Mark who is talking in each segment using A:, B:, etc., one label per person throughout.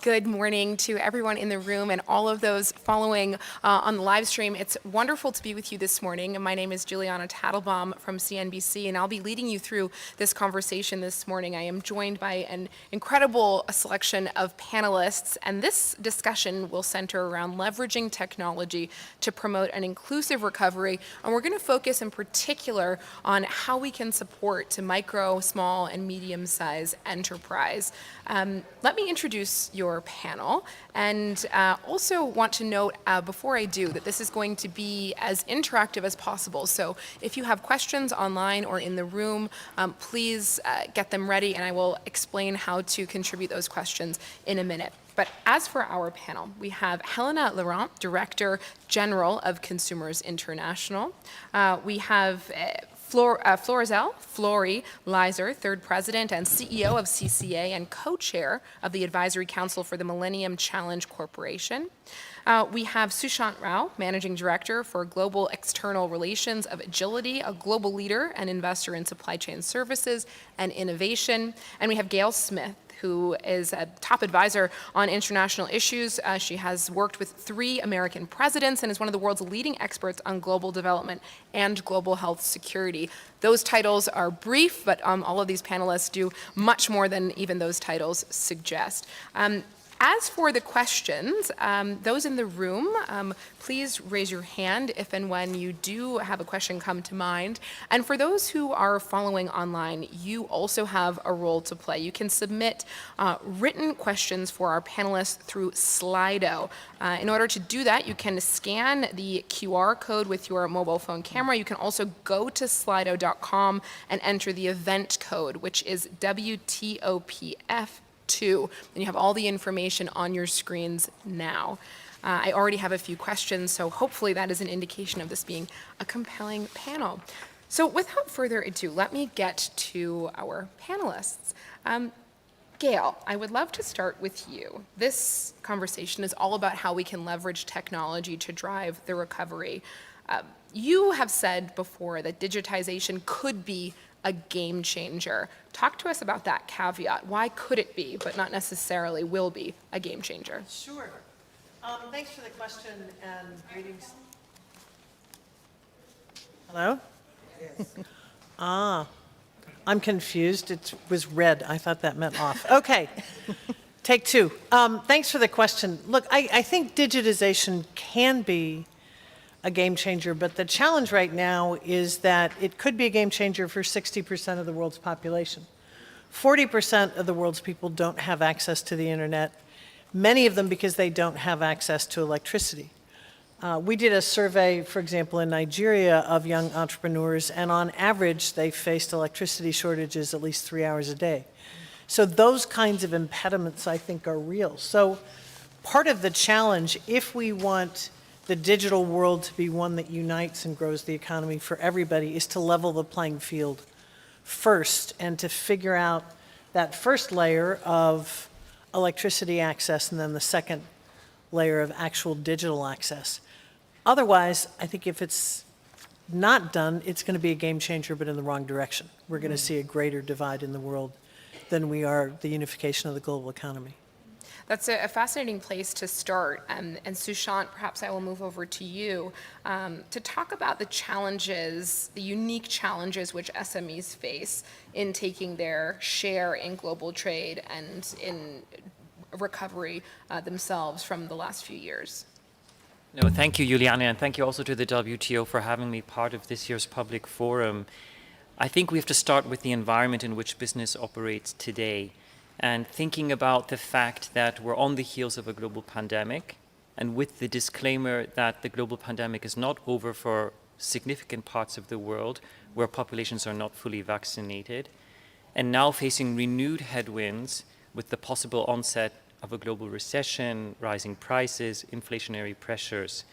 A: Good morning to everyone in the room and all of those following on the live stream. It's wonderful to be with you this morning. My name is Juliana Tattlebaum from CNBC, and I'll be leading you through this conversation this morning. I am joined by an incredible selection of panelists, and this discussion will center around leveraging technology to promote an inclusive recovery. And we're going to focus in particular on how we can support to micro, small, and medium-sized enterprise. Let me introduce your panel, and also want to note before I do that this is going to be as interactive as possible. So if you have questions online or in the room, please get them ready, and I will explain how to contribute those questions in a minute. But as for our panel, we have Helena Laurent, Director General of Consumers International. We have Flory Leiser, third president and CEO of CCA and co-chair of the Advisory Council for the Millennium Challenge Corporation. We have Sushant Rao, managing director for Global External Relations of Agility, a global leader and investor in supply chain services and innovation. And we have Gail Smith, who is a top advisor on international issues. She has worked with 3 American presidents and is one of the world's leading experts on global development and global health security. Those titles are brief, but all of these panelists do much more than even those titles suggest. As for the questions, those in the room, please raise your hand if and when you do have a question come to mind. And for those who are following online, you also have a role to play. You can submit written questions for our panelists through Slido. In order to do that, you can scan the QR code with your mobile phone camera. You can also go to slido.com and enter the event code, which is WTOPF2, and you have all the information on your screens now. I already have a few questions, so hopefully that is an indication of this being a compelling panel. So without further ado, let me get to our panelists. Gail, I would love to start with you. This conversation is all about how we can leverage technology to drive the recovery. You have said before that digitization could be a game changer. Talk to us about that caveat. Why could it be, but not necessarily will be, a game changer?
B: Sure. Thanks for the question and greetings. Hello? Yes. I'm confused. It was red. I thought that meant off. Okay. Take 2. Thanks for the question. Look, I think digitization can be a game changer, but the challenge right now is that it could be a game changer for 60% of the world's population. 40% of the world's people don't have access to the internet, many of them because they don't have access to electricity. We did a survey, for example, in Nigeria of young entrepreneurs, and on average, they faced electricity shortages at least 3 hours a day. So those kinds of impediments, I think, are real. So part of the challenge, if we want the digital world to be one that unites and grows the economy for everybody, is to level the playing field first and to figure out that first layer of electricity access and then the second layer of actual digital access. Otherwise, I think if it's not done, it's going to be a game changer, but in the wrong direction. We're going to see a greater divide in the world than we are the unification of the global economy.
A: That's a fascinating place to start. And Sushant, perhaps I will move over to you to talk about the challenges, the unique challenges which SMEs face in taking their share in global trade and in recovery themselves from the last few years.
C: No, thank you, Juliana, and thank you also to the WTO for having me part of this year's public forum. I think we have to start with the environment in which business operates today, and thinking about the fact that we're on the heels of a global pandemic, and with the disclaimer that the global pandemic is not over for significant parts of the world where populations are not fully vaccinated, and now facing renewed headwinds with the possible onset of a global recession, rising prices, inflationary pressures.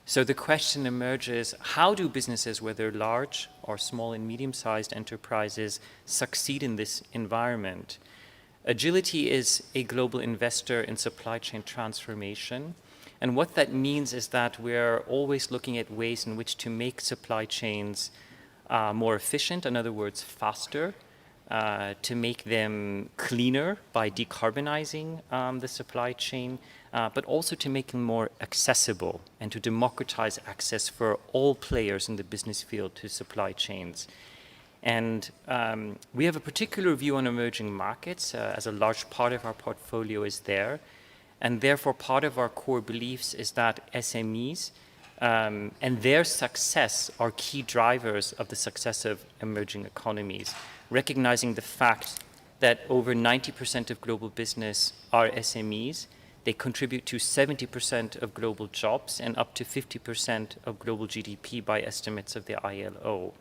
C: So the question emerges, how do businesses, whether large or small and medium-sized enterprises, succeed in this environment? Agility is a global investor in supply chain transformation. And what that means is that we're always looking at ways in which to make supply chains more efficient, in other words, faster, to make them cleaner by decarbonizing the supply chain, but also to make them more accessible and to democratize access for all players in the business field to supply chains. And we have a particular view on emerging markets, as a large part of our portfolio is there. And therefore, part of our core beliefs is that SMEs and their success are key drivers of the success of emerging economies, recognizing the fact that over 90% of global business are SMEs. They contribute to 70% of global jobs and up to 50% of global GDP by estimates of the ILO.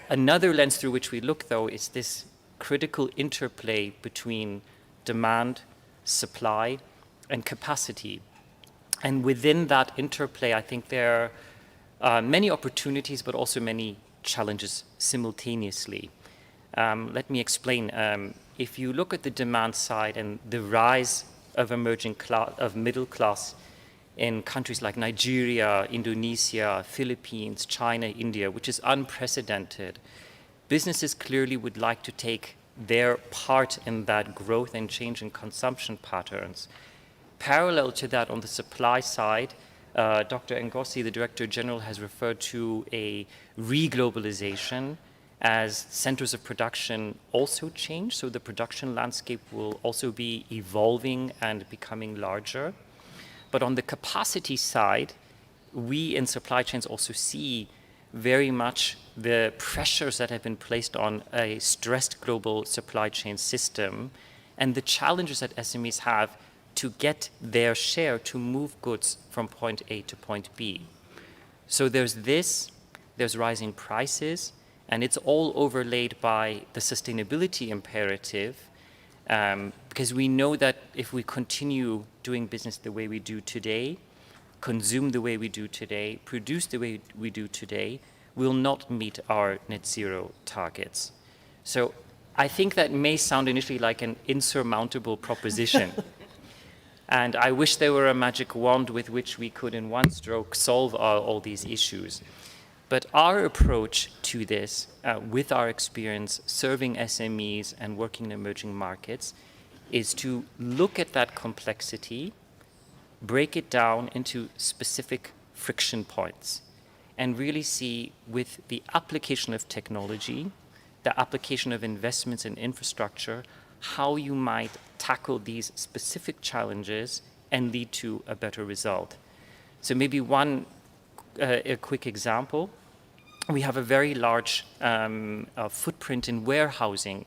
C: Another lens through which we look, though, is this critical interplay between demand, supply, and capacity. And within that interplay, I think there are many opportunities, but also many challenges simultaneously. Let me explain. If you look at the demand side and the rise of middle class in countries like Nigeria, Indonesia, Philippines, China, India, which is unprecedented, businesses clearly would like to take their part in that growth and change in consumption patterns. Parallel to that, on the supply side, Dr. Ngozi, the Director General, has referred to a re-globalization as centers of production also change, so the production landscape will also be evolving and becoming larger. But on the capacity side, we in supply chains also see very much the pressures that have been placed on a stressed global supply chain system and the challenges that SMEs have to get their share to move goods from point A to point B. So there's rising prices, and it's all overlaid by the sustainability imperative, because we know that if we continue doing business the way we do today, consume the way we do today, produce the way we do today, we'll not meet our net zero targets. So I think that may sound initially like an insurmountable proposition. And I wish there were a magic wand with which we could in one stroke solve all these issues. But our approach to this, with our experience serving SMEs and working in emerging markets, is to look at that complexity, break it down into specific friction points, and really see with the application of technology, the application of investments in infrastructure, how you might tackle these specific challenges and lead to a better result. So maybe a quick example. We have a very large footprint in warehousing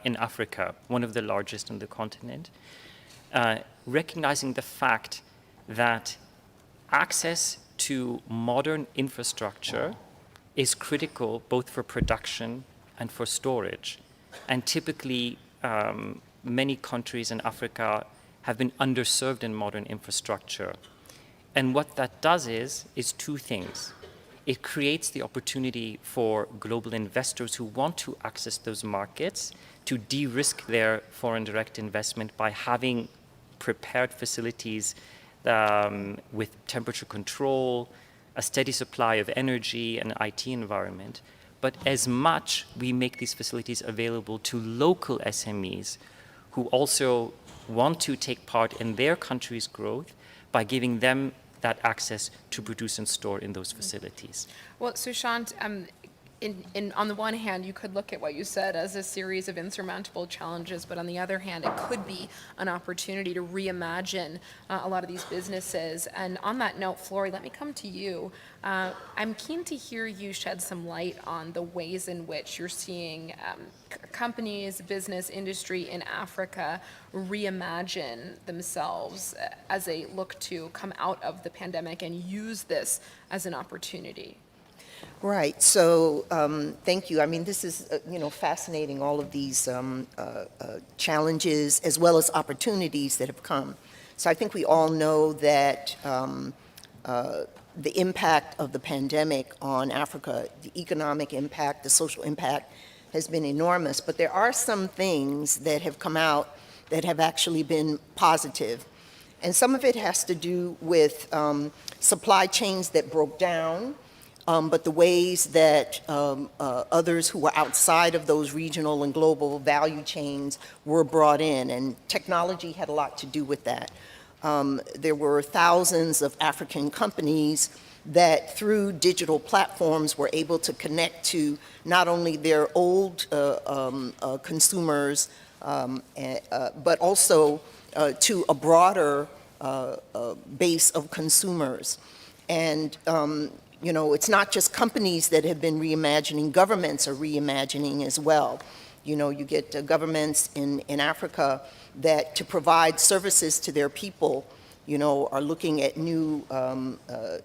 C: in Africa, one of the largest on the continent, recognizing the fact that access to modern infrastructure is critical both for production and for storage. And typically, many countries in Africa have been underserved in modern infrastructure. And what that does is two things. It creates the opportunity for global investors who want to access those markets to de-risk their foreign direct investment by having prepared facilities with temperature control, a steady supply of energy, and IT environment. But as much, we make these facilities available to local SMEs who also want to take part in their country's growth by giving them that access to produce and store in those facilities.
A: Well, Sushant, on the one hand, you could look at what you said as a series of insurmountable challenges, but on the other hand, it could be an opportunity to reimagine a lot of these businesses. And on that note, Flory, let me come to you. I'm keen to hear you shed some light on the ways in which you're seeing companies, business, industry in Africa reimagine themselves as they look to come out of the pandemic and use this as an opportunity.
D: Right. So thank you. I mean, this is, fascinating, all of these challenges as well as opportunities that have come. So I think we all know that the impact of the pandemic on Africa, the economic impact, the social impact has been enormous. But there are some things that have come out that have actually been positive. And some of it has to do with supply chains that broke down. but the ways that others who were outside of those regional and global value chains were brought in, and technology had a lot to do with that. There were thousands of African companies that through digital platforms were able to connect to not only their old consumers, but also to a broader base of consumers. And it's not just companies that have been reimagining, governments are reimagining as well. You get governments in Africa that to provide services to their people, are looking at new,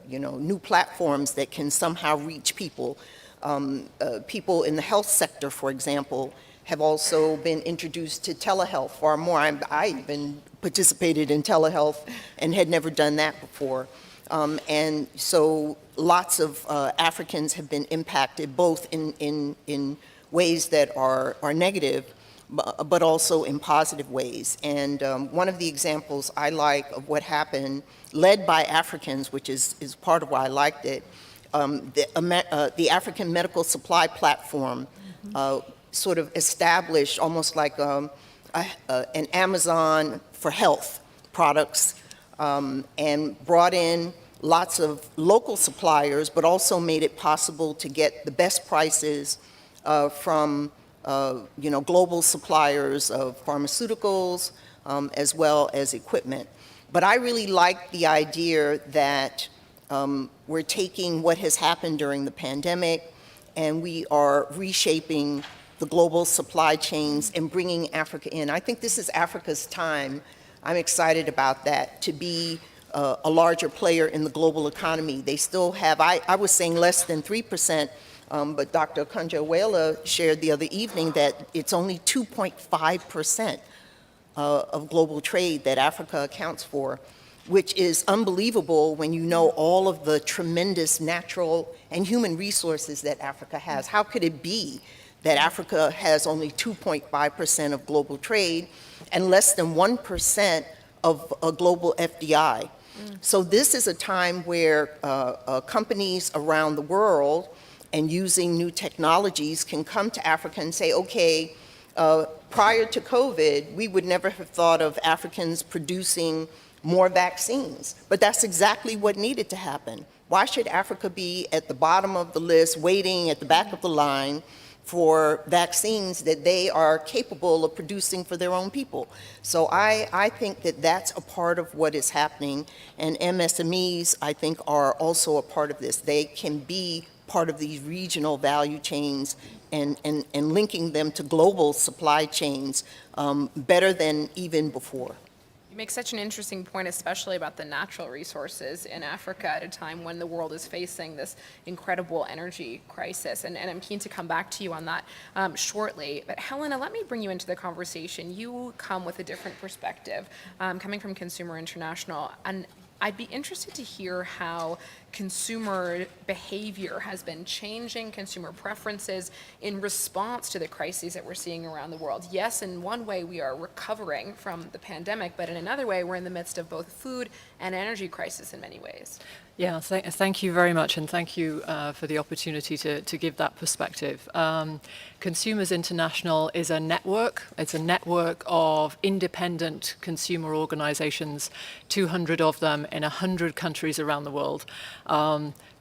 D: new platforms that can somehow reach people. People in the health sector, for example, have also been introduced to telehealth far more. I've been participated in telehealth and had never done that before. And so lots of Africans have been impacted both in ways that are negative, but also in positive ways. And one of the examples I like of what happened, led by Africans, which is part of why I liked it, the African Medical Supply Platform sort of established almost like an Amazon for health products, and brought in lots of local suppliers, but also made it possible to get the best prices from global suppliers of pharmaceuticals, as well as equipment. But I really like the idea that we're taking what has happened during the pandemic and we are reshaping the global supply chains and bringing Africa in. I think this is Africa's time. I'm excited about that, to be a larger player in the global economy. They still have, I was saying less than 3%, but Dr. Kanjawela shared the other evening that it's only 2.5% of global trade that Africa accounts for, which is unbelievable when you know all of the tremendous natural and human resources that Africa has. How could it be that Africa has only 2.5% of global trade and less than 1% of a global FDI? So this is a time where companies around the world and using new technologies can come to Africa and say, okay, prior to COVID, we would never have thought of Africans producing more vaccines, but that's exactly what needed to happen. Why should Africa be at the bottom of the list, waiting at the back of the line for vaccines that they are capable of producing for their own people? So I think that that's a part of what is happening, and MSMEs, I think, are also a part of this. They can be part of these regional value chains and linking them to global supply chains better than even before.
A: You make such an interesting point, especially about the natural resources in Africa at a time when the world is facing this incredible energy crisis. And I'm keen to come back to you on that shortly. But Helena, let me bring you into the conversation. You come with a different perspective, coming from Consumer International. And I'd be interested to hear how consumer behavior has been changing, consumer preferences in response to the crises that we're seeing around the world. Yes, in one way we are recovering from the pandemic, but in another way we're in the midst of both food and energy crisis in many ways.
E: Yeah, thank you very much, and thank you for the opportunity to give that perspective. Consumers International is a network. It's a network of independent consumer organizations, 200 of them in 100 countries around the world.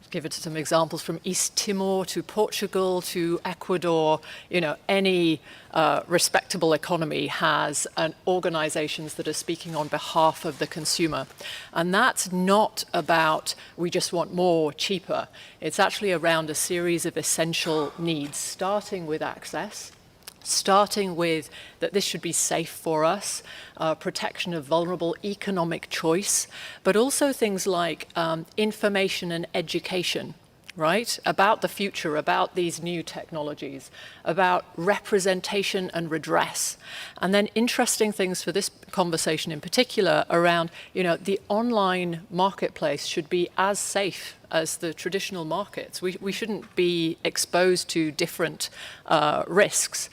E: Give it some examples from East Timor to Portugal to Ecuador. Any respectable economy has organizations that are speaking on behalf of the consumer. And that's not about we just want more, cheaper. It's actually around a series of essential needs, starting with access, starting with that this should be safe for us, protection of vulnerable economic choice, but also things like information and education, right? About the future, about these new technologies, about representation and redress. And then interesting things for this conversation in particular around, the online marketplace should be as safe as the traditional markets. We shouldn't be exposed to different risks.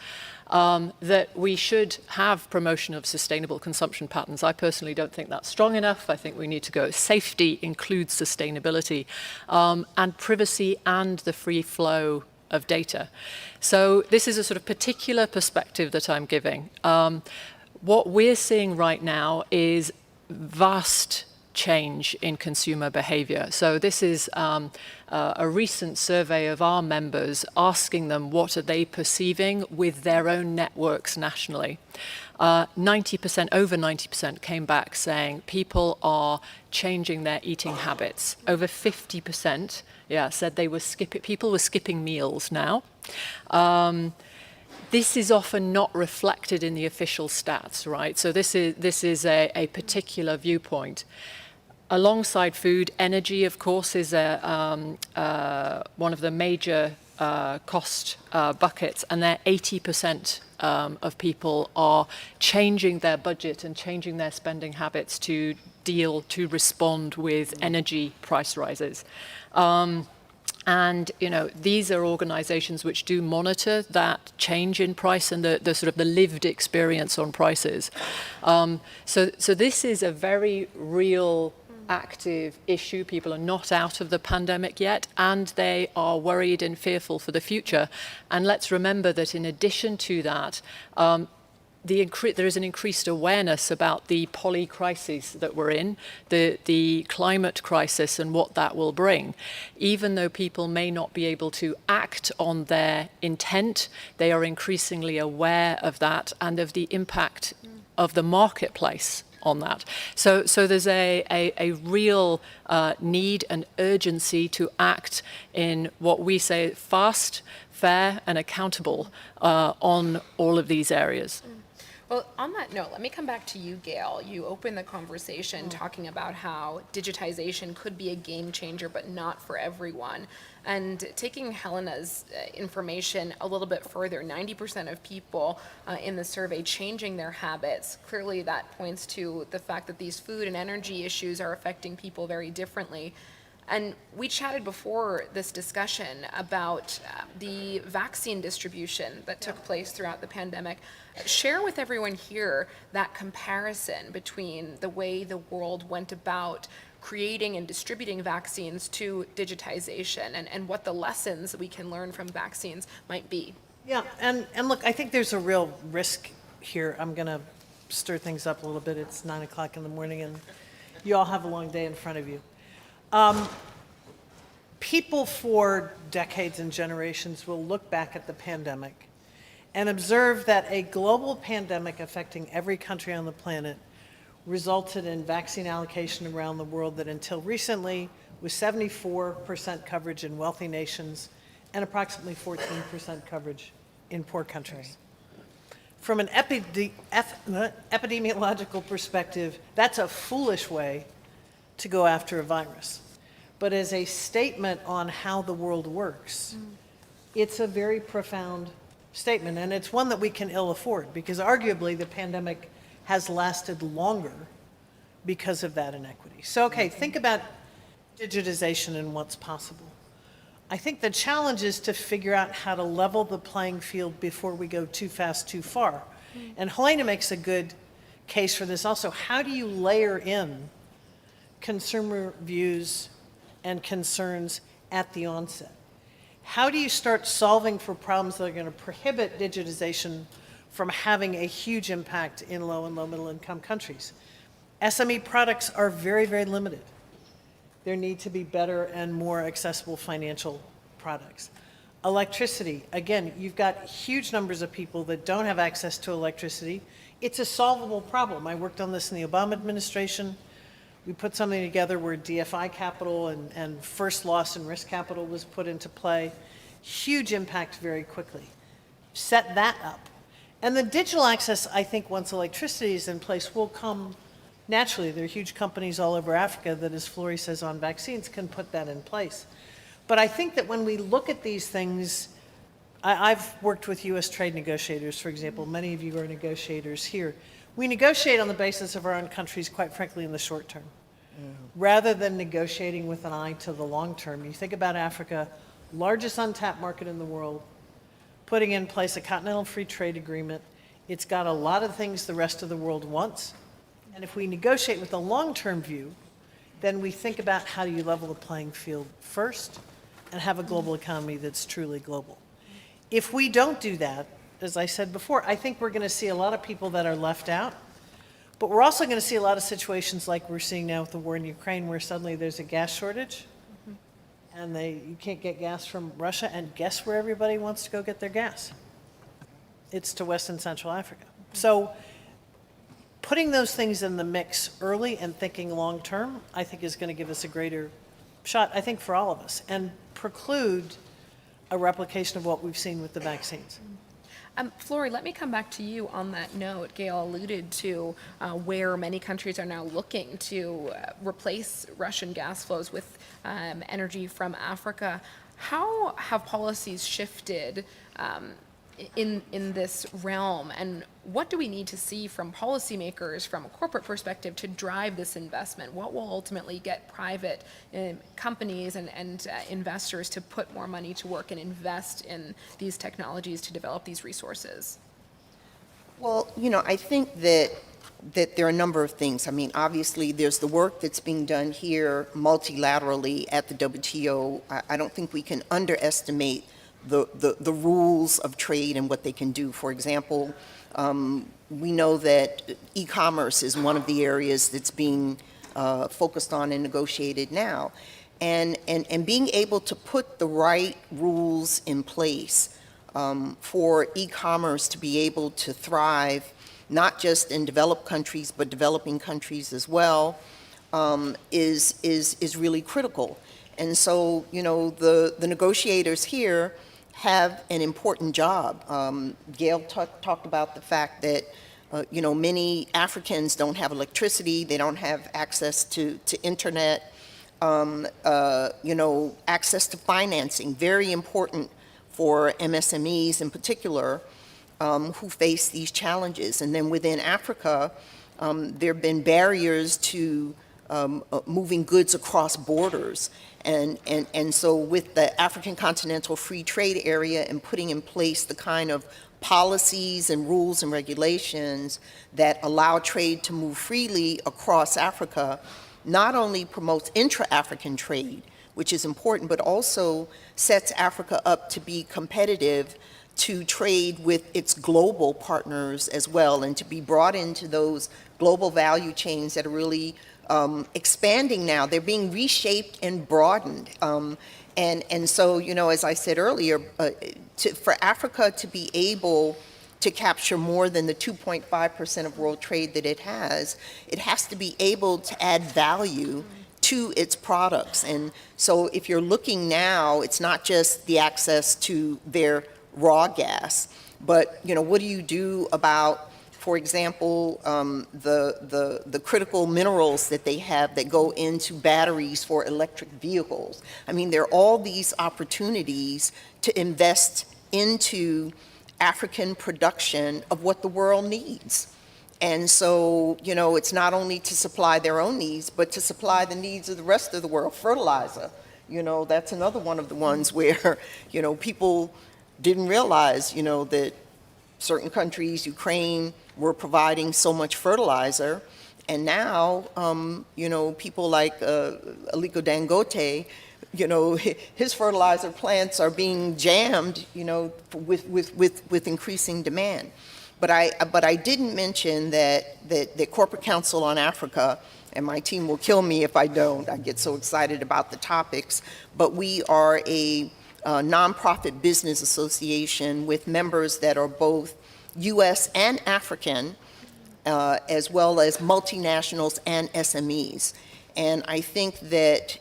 E: that we should have promotion of sustainable consumption patterns. I personally don't think that's strong enough. I think we need to go safety includes sustainability, and privacy and the free flow of data. So this is a sort of particular perspective that I'm giving. What we're seeing right now is vast change in consumer behavior. So this is a recent survey of our members asking them what are they perceiving with their own networks nationally. 90%, over 90% came back saying people are changing their eating habits. Over 50%, said they were people were skipping meals now. This is often not reflected in the official stats, right? So this is a particular viewpoint. Alongside food, energy, of course, is one of the major cost buckets, and there 80% of people are changing their budget and changing their spending habits to respond with energy price rises. And these are organizations which do monitor that change in price and the sort of the lived experience on prices. So this is a very real active issue. People are not out of the pandemic yet, and they are worried and fearful for the future. And let's remember that in addition to that, there is an increased awareness about the polycrises that we're in, the climate crisis and what that will bring. Even though people may not be able to act on their intent, they are increasingly aware of that and of the impact of the marketplace on that. So there's a real need and urgency to act in what we say fast, fair, and accountable on all of these areas.
A: Well, on that note, let me come back to you, Gail. You opened the conversation talking about how digitization could be a game changer, but not for everyone. And taking Helena's information a little bit further, 90% of people in the survey changing their habits. Clearly that points to the fact that these food and energy issues are affecting people very differently. And we chatted before this discussion about the vaccine distribution that took place throughout the pandemic. Share with everyone here that comparison between the way the world went about creating and distributing vaccines to digitization and what the lessons we can learn from vaccines might be.
B: Yeah, and look, I think there's a real risk here. I'm going to stir things up a little bit. It's 9 o'clock in the morning, and you all have a long day in front of you. People for decades and generations will look back at the pandemic and observe that a global pandemic affecting every country on the planet resulted in vaccine allocation around the world that until recently was 74% coverage in wealthy nations and approximately 14% coverage in poor countries. From an epidemiological perspective, that's a foolish way to go after a virus. But as a statement on how the world works, it's a very profound statement, and it's one that we can ill afford, because arguably the pandemic has lasted longer because of that inequity. So, okay, think about digitization and what's possible. I think the challenge is to figure out how to level the playing field before we go too fast, too far. And Helena makes a good case for this also. How do you layer in consumer views and concerns at the onset? How do you start solving for problems that are going to prohibit digitization from having a huge impact in low and low middle income countries? SME products are very, very limited. There need to be better and more accessible financial products. Electricity, again, you've got huge numbers of people that don't have access to electricity. It's a solvable problem. I worked on this in the Obama administration. We put something together where DFI capital and first loss and risk capital was put into play. Huge impact very quickly. Set that up. And the digital access, I think, once electricity is in place, will come naturally. There are huge companies all over Africa that, as Flory says on vaccines, can put that in place. But I think that when we look at these things, I've worked with U.S. trade negotiators, for example. Many of you are negotiators here. We negotiate on the basis of our own countries, quite frankly, in the short term, rather than negotiating with an eye to the long term. You think about Africa, largest untapped market in the world, putting in place a continental free trade agreement. It's got a lot of things the rest of the world wants. And if we negotiate with a long-term view, then we think about how do you level the playing field first and have a global economy that's truly global. If we don't do that, as I said before, I think we're going to see a lot of people that are left out. But we're also going to see a lot of situations like we're seeing now with the war in Ukraine, where suddenly there's a gas shortage, and you can't get gas from Russia, and guess where everybody wants to go get their gas? It's to West and Central Africa. So putting those things in the mix early and thinking long-term, I think is going to give us a greater shot, I think, for all of us, and preclude a replication of what we've seen with the vaccines.
A: Flory, let me come back to you on that note. Gail alluded to where many countries are now looking to replace Russian gas flows with energy from Africa. How have policies shifted in this realm, and what do we need to see from policymakers from a corporate perspective to drive this investment? What will ultimately get private companies and investors to put more money to work and invest in these technologies to develop these resources?
D: Well, I think that there are a number of things. I mean, obviously, there's the work that's being done here multilaterally at the WTO. I don't think we can underestimate the rules of trade and what they can do. For example, we know that e-commerce is one of the areas that's being focused on and negotiated now. And being able to put the right rules in place for e-commerce to be able to thrive, not just in developed countries, but developing countries as well, is really critical. And so, the negotiators here have an important job. Gail talked about the fact that, many Africans don't have electricity, they don't have access to internet, access to financing, very important for MSMEs in particular, who face these challenges. And then within Africa, there have been barriers to moving goods across borders. And so with the African Continental Free Trade Area and putting in place the kind of policies and rules and regulations that allow trade to move freely across Africa, not only promotes intra-African trade, which is important, but also sets Africa up to be competitive to trade with its global partners as well, and to be brought into those global value chains that are really expanding now. They're being reshaped and broadened. And so, as I said earlier, for Africa to be able to capture more than the 2.5% of world trade that it has to be able to add value to its products. And so if you're looking now, it's not just the access to their raw gas, but, what do you do about, for example, the critical minerals that they have that go into batteries for electric vehicles? I mean, there are all these opportunities to invest into African production of what the world needs. And so, it's not only to supply their own needs, but to supply the needs of the rest of the world. Fertilizer, that's another one of the ones where, people didn't realize, that certain countries, Ukraine, were providing so much fertilizer. And now, people like Aliko Dangote, his fertilizer plants are being jammed, with increasing demand. But I didn't mention that the Corporate Council on Africa, and my team will kill me if I don't, I get so excited about the topics, but we are a nonprofit business association with members that are both U.S. and African, as well as multinationals and SMEs. And I think that,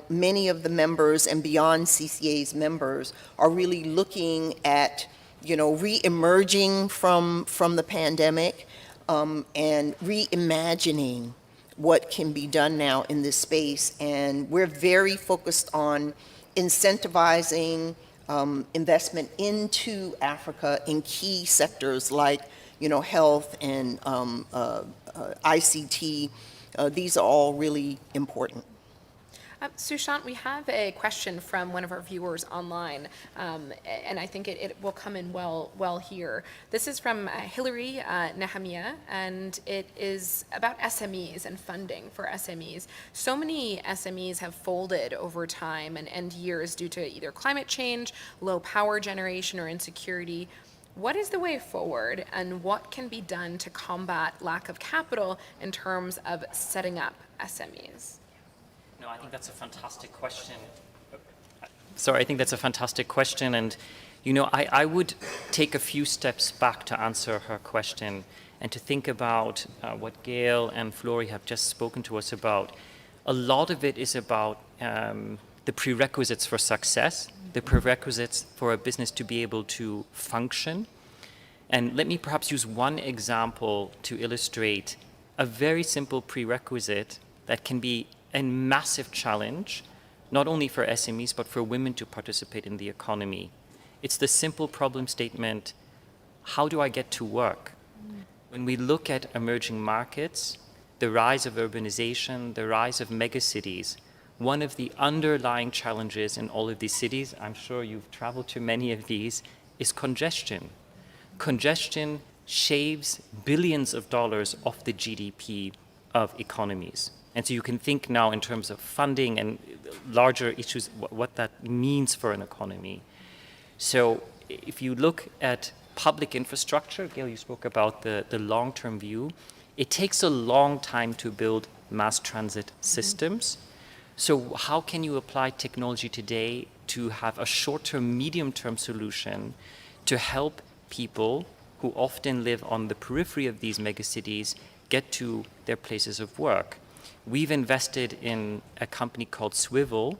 D: many of the members and beyond CCA's members are really looking at, re-emerging from the pandemic, and reimagining what can be done now in this space. And we're very focused on incentivizing investment into Africa in key sectors like, health and ICT. These are all really important.
A: Sushant, we have a question from one of our viewers online, and I think it will come in well here. This is from Hillary Nehemiah, and it is about SMEs and funding for SMEs. So many SMEs have folded over time and years due to either climate change, low power generation, or insecurity. What is the way forward, and what can be done to combat lack of capital in terms of setting up SMEs?
C: No, I think that's a fantastic question. Sorry, I think that's a fantastic question. And, you know, I would take a few steps back to answer her question and to think about what Gail and Flory have just spoken to us about. A lot of it is about the prerequisites for success, the prerequisites for a business to be able to function. And let me perhaps use one example to illustrate a very simple prerequisite that can be a massive challenge, not only for SMEs, but for women to participate in the economy. It's the simple problem statement, how do I get to work? When we look at emerging markets, the rise of urbanization, the rise of megacities, one of the underlying challenges in all of these cities, I'm sure you've traveled to many of these, is congestion. Congestion shaves billions of dollars off the GDP of economies. And so you can think now in terms of funding and larger issues, what that means for an economy. So if you look at public infrastructure, Gail, you spoke about the long-term view, it takes a long time to build mass transit systems. So how can you apply technology today to have a short-term, medium-term solution to help people who often live on the periphery of these megacities get to their places of work? We've invested in a company called Swivel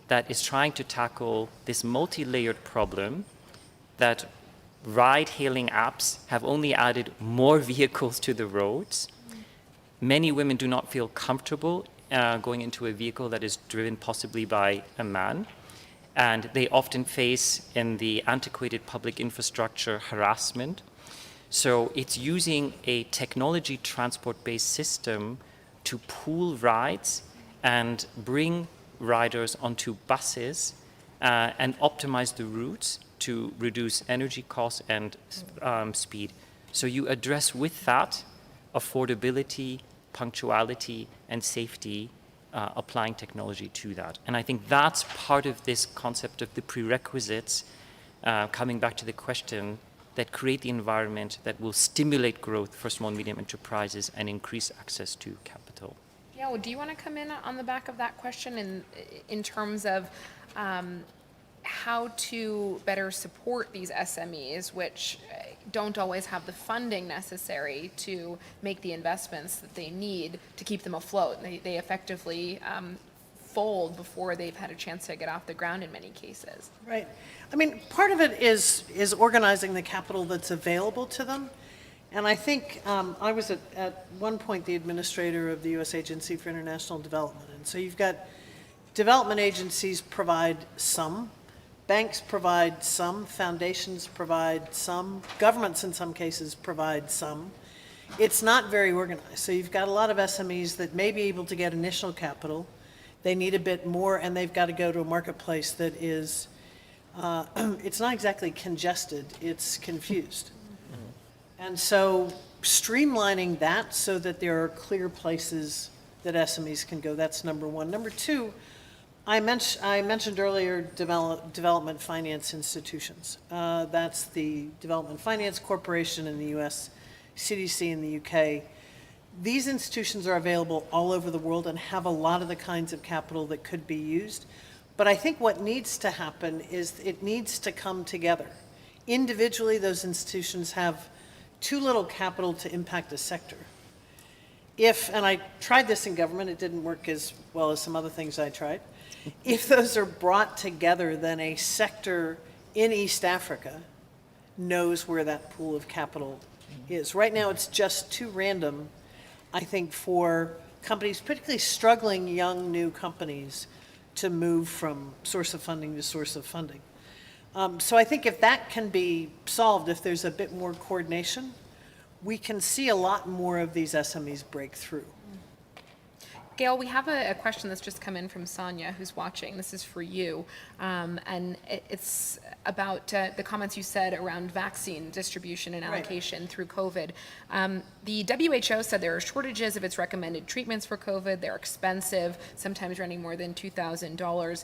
C: that is trying to tackle this multi-layered problem that ride-hailing apps have only added more vehicles to the roads. Many women do not feel comfortable going into a vehicle that is driven possibly by a man. And they often face, in the antiquated public infrastructure, harassment. So it's using a technology transport-based system to pool rides and bring riders onto buses and optimize the routes to reduce energy costs and speed. So you address with that affordability, punctuality, and safety, applying technology to that. And I think that's part of this concept of the prerequisites, coming back to the question, that create the environment that will stimulate growth for small and medium enterprises and increase access to capital.
A: Yeah, well, do you want to come in on the back of that question in terms of how to better support these SMEs, which don't always have the funding necessary to make the investments that they need to keep them afloat? They effectively fold before they've had a chance to get off the ground in many cases.
B: Right. I mean, part of it is organizing the capital that's available to them. And I think I was at one point the administrator of the U.S. Agency for International Development. And so you've got development agencies provide some, banks provide some, foundations provide some, governments in some cases provide some. It's not very organized. So you've got a lot of SMEs that may be able to get initial capital. They need a bit more, and they've got to go to a marketplace that is, it's not exactly congested, it's confused. And so streamlining that so that there are clear places that SMEs can go, that's number one. Number two, I mentioned earlier development finance institutions. That's the Development Finance Corporation in the US, CDC in the UK. These institutions are available all over the world and have a lot of the kinds of capital that could be used. But I think what needs to happen is it needs to come together. Individually, those institutions have too little capital to impact a sector. And I tried this in government, it didn't work as well as some other things I tried. If those are brought together, then a sector in East Africa knows where that pool of capital is. Right now, it's just too random, I think, for companies, particularly struggling young new companies, to move from source of funding to source of funding. So I think if that can be solved, if there's a bit more coordination, we can see a lot more of these SMEs break through.
A: Gail, we have a question that's just come in from Sonia, who's watching. This is for you. And it's about the comments you said around vaccine distribution and allocation through COVID. The WHO said there are shortages of its recommended treatments for COVID. They're expensive, sometimes running more than $2,000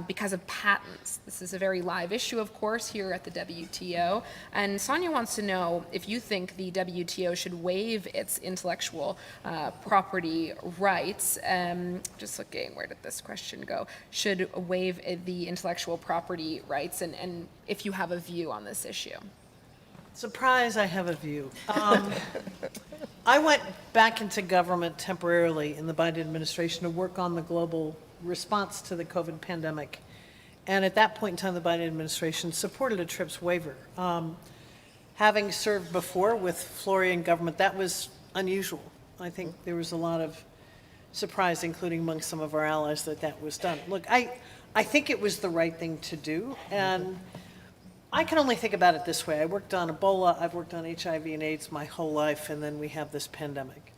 A: because of patents. This is a very live issue, of course, here at the WTO. And Sonia wants to know if you think the WTO should waive its intellectual property rights. Just looking, where did this question go? Should waive the intellectual property rights, and if you have a view on this issue.
B: Surprise, I have a view. I went back into government temporarily in the Biden administration to work on the global response to the COVID pandemic. And at that point in time, the Biden administration supported a TRIPS waiver. Having served before with Florian government, that was unusual. I think there was a lot of surprise, including among some of our allies, that that was done. Look, I think it was the right thing to do, and I can only think about it this way. I worked on Ebola, I've worked on HIV and AIDS my whole life, and then we have this pandemic.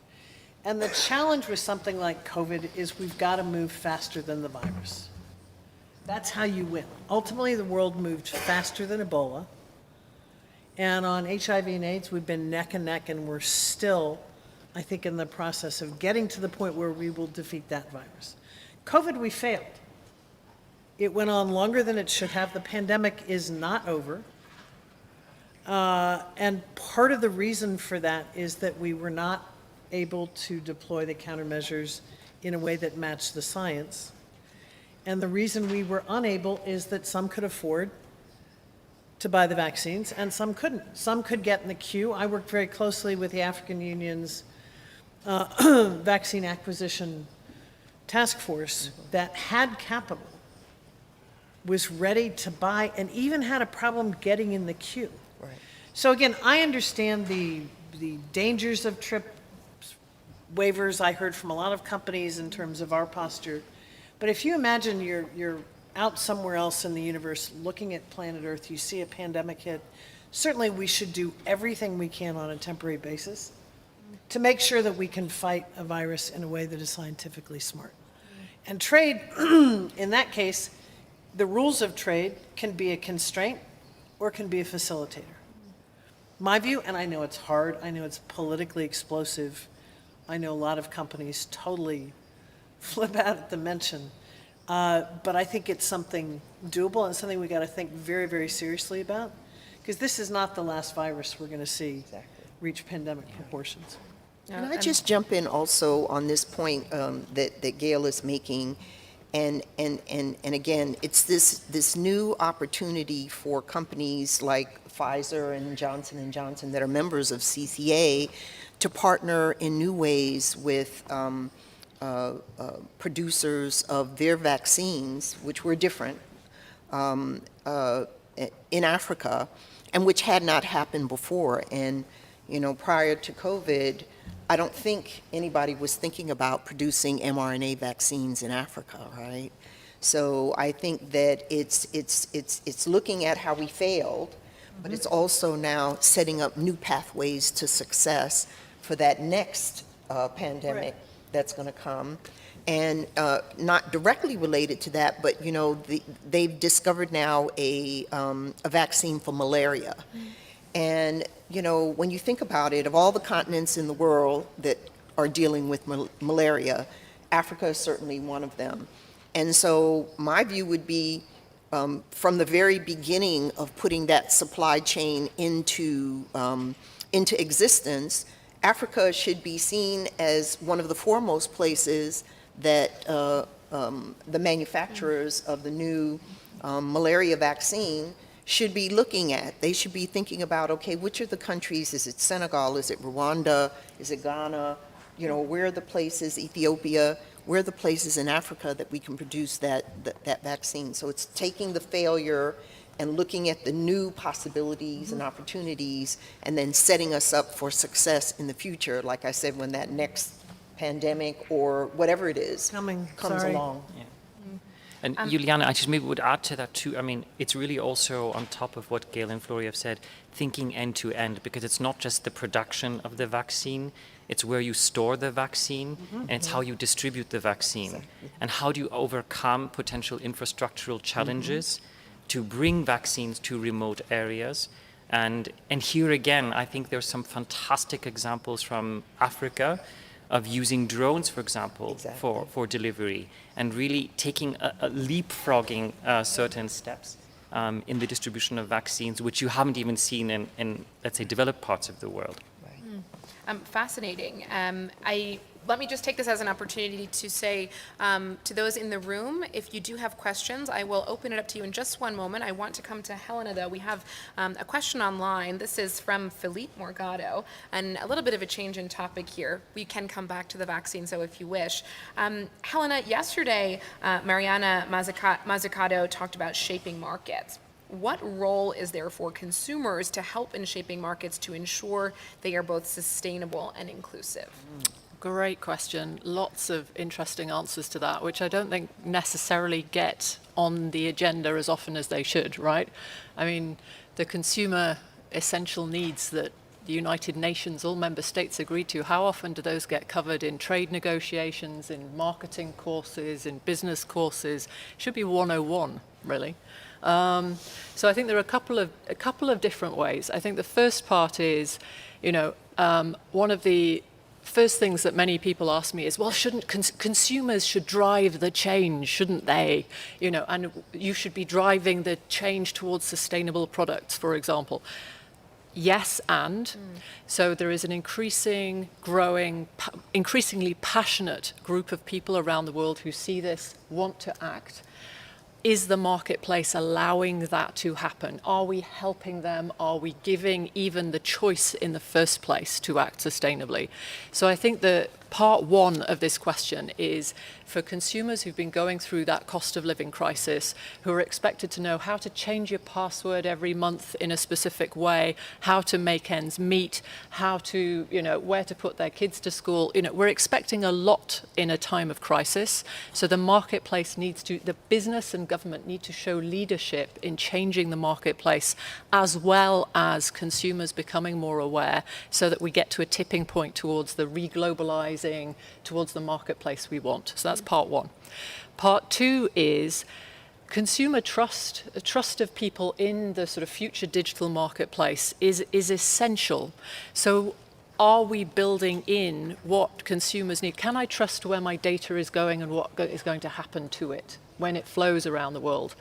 B: And the challenge with something like COVID is we've got to move faster than the virus. That's how you win. Ultimately, the world moved faster than Ebola. And on HIV and AIDS, we've been neck and neck, and we're still, I think, in the process of getting to the point where we will defeat that virus. COVID, we failed. It went on longer than it should have. The pandemic is not over. And part of the reason for that is that we were not able to deploy the countermeasures in a way that matched the science. And the reason we were unable is that some could afford to buy the vaccines and some couldn't. Some could get in the queue. I worked very closely with the African Union's vaccine acquisition task force that had capital, was ready to buy, and even had a problem getting in the queue.
D: Right.
B: So again, I understand the dangers of TRIPS waivers. I heard from a lot of companies in terms of our posture. But if you imagine you're out somewhere else in the universe looking at planet Earth, you see a pandemic hit, certainly we should do everything we can on a temporary basis to make sure that we can fight a virus in a way that is scientifically smart. And trade, in that case, the rules of trade can be a constraint or can be a facilitator. My view, and I know it's hard, I know it's politically explosive, I know a lot of companies totally flip out at the mention, but I think it's something doable and something we got to think very, very seriously about, because this is not the last virus we're going to see reach pandemic proportions.
D: Can I just jump in also on this point that Gail is making? And again, it's this new opportunity for companies like Pfizer and Johnson & Johnson that are members of CCA to partner in new ways with producers of their vaccines, which were different, in Africa, and which had not happened before. And, you know, prior to COVID, I don't think anybody was thinking about producing mRNA vaccines in Africa, right? So I think that it's looking at how we failed, but it's also now setting up new pathways to success for that next pandemic that's going to come. And not directly related to that, but you know, they've discovered now a vaccine for malaria. And you know, when you think about it, of all the continents in the world that are dealing with malaria, Africa is certainly one of them. And so my view would be, from the very beginning of putting that supply chain into existence, Africa should be seen as one of the foremost places that the manufacturers of the new malaria vaccine should be looking at. They should be thinking about, okay, which are the countries? Is it Senegal? Is it Rwanda? Is it Ghana? You know, where are the places, Ethiopia, where are the places in Africa that we can produce that vaccine? So it's taking the failure and looking at the new possibilities and opportunities, and then setting us up for success in the future, like I said, when that next pandemic or whatever it is
B: Comes
D: along.
C: And Juliana, I just maybe would add to that too. I mean, it's really also on top of what Gail and Flori have said, thinking end to end, because it's not just the production of the vaccine, it's where you store the vaccine, and it's how you distribute the vaccine. And how do you overcome potential infrastructural challenges to bring vaccines to remote areas. And here again, I think there's some fantastic examples from Africa of using drones, for example, for delivery, and really taking a leapfrogging certain steps in the distribution of vaccines, which you haven't even seen in, let's say, developed parts of the world.
A: Fascinating. Let me just take this as an opportunity to say to those in the room, if you do have questions, I will open it up to you in just one moment. I want to come to Helena, though. We have a question online. This is from Philippe Morgado, and a little bit of a change in topic here. We can come back to the vaccine, so if you wish. Helena, yesterday, Mariana Mazzucato talked about shaping markets. What role is there for consumers to help in shaping markets to ensure they are both sustainable and inclusive?
E: Great question. Lots of interesting answers to that, which I don't think necessarily get on the agenda as often as they should, right? I mean, the consumer essential needs that the United Nations, all member states agreed to, how often do those get covered in trade negotiations, in marketing courses, in business courses? Should be 101, really. So I think there are a couple of different ways. I think the first part is, one of the first things that many people ask me is, well, shouldn't consumers should drive the change, shouldn't they? And you should be driving the change towards sustainable products, for example. Yes, and so there is an increasingly passionate group of people around the world who see this, want to act. Is the marketplace allowing that to happen? Are we helping them? Are we giving even the choice in the first place to act sustainably? So I think the part one of this question is for consumers who've been going through that cost of living crisis, who are expected to know how to change your password every month in a specific way, how to make ends meet, how to, where to put their kids to school. We're expecting a lot in a time of crisis. So the marketplace the business and government need to show leadership in changing the marketplace, as well as consumers becoming more aware, so that we get to a tipping point towards the reglobalizing, towards the marketplace we want. So that's part one. Part two is consumer trust. Trust of people in the sort of future digital marketplace is essential. So are we building in what consumers need? Can I trust where my data is going and what is going to happen to it when it flows around the world?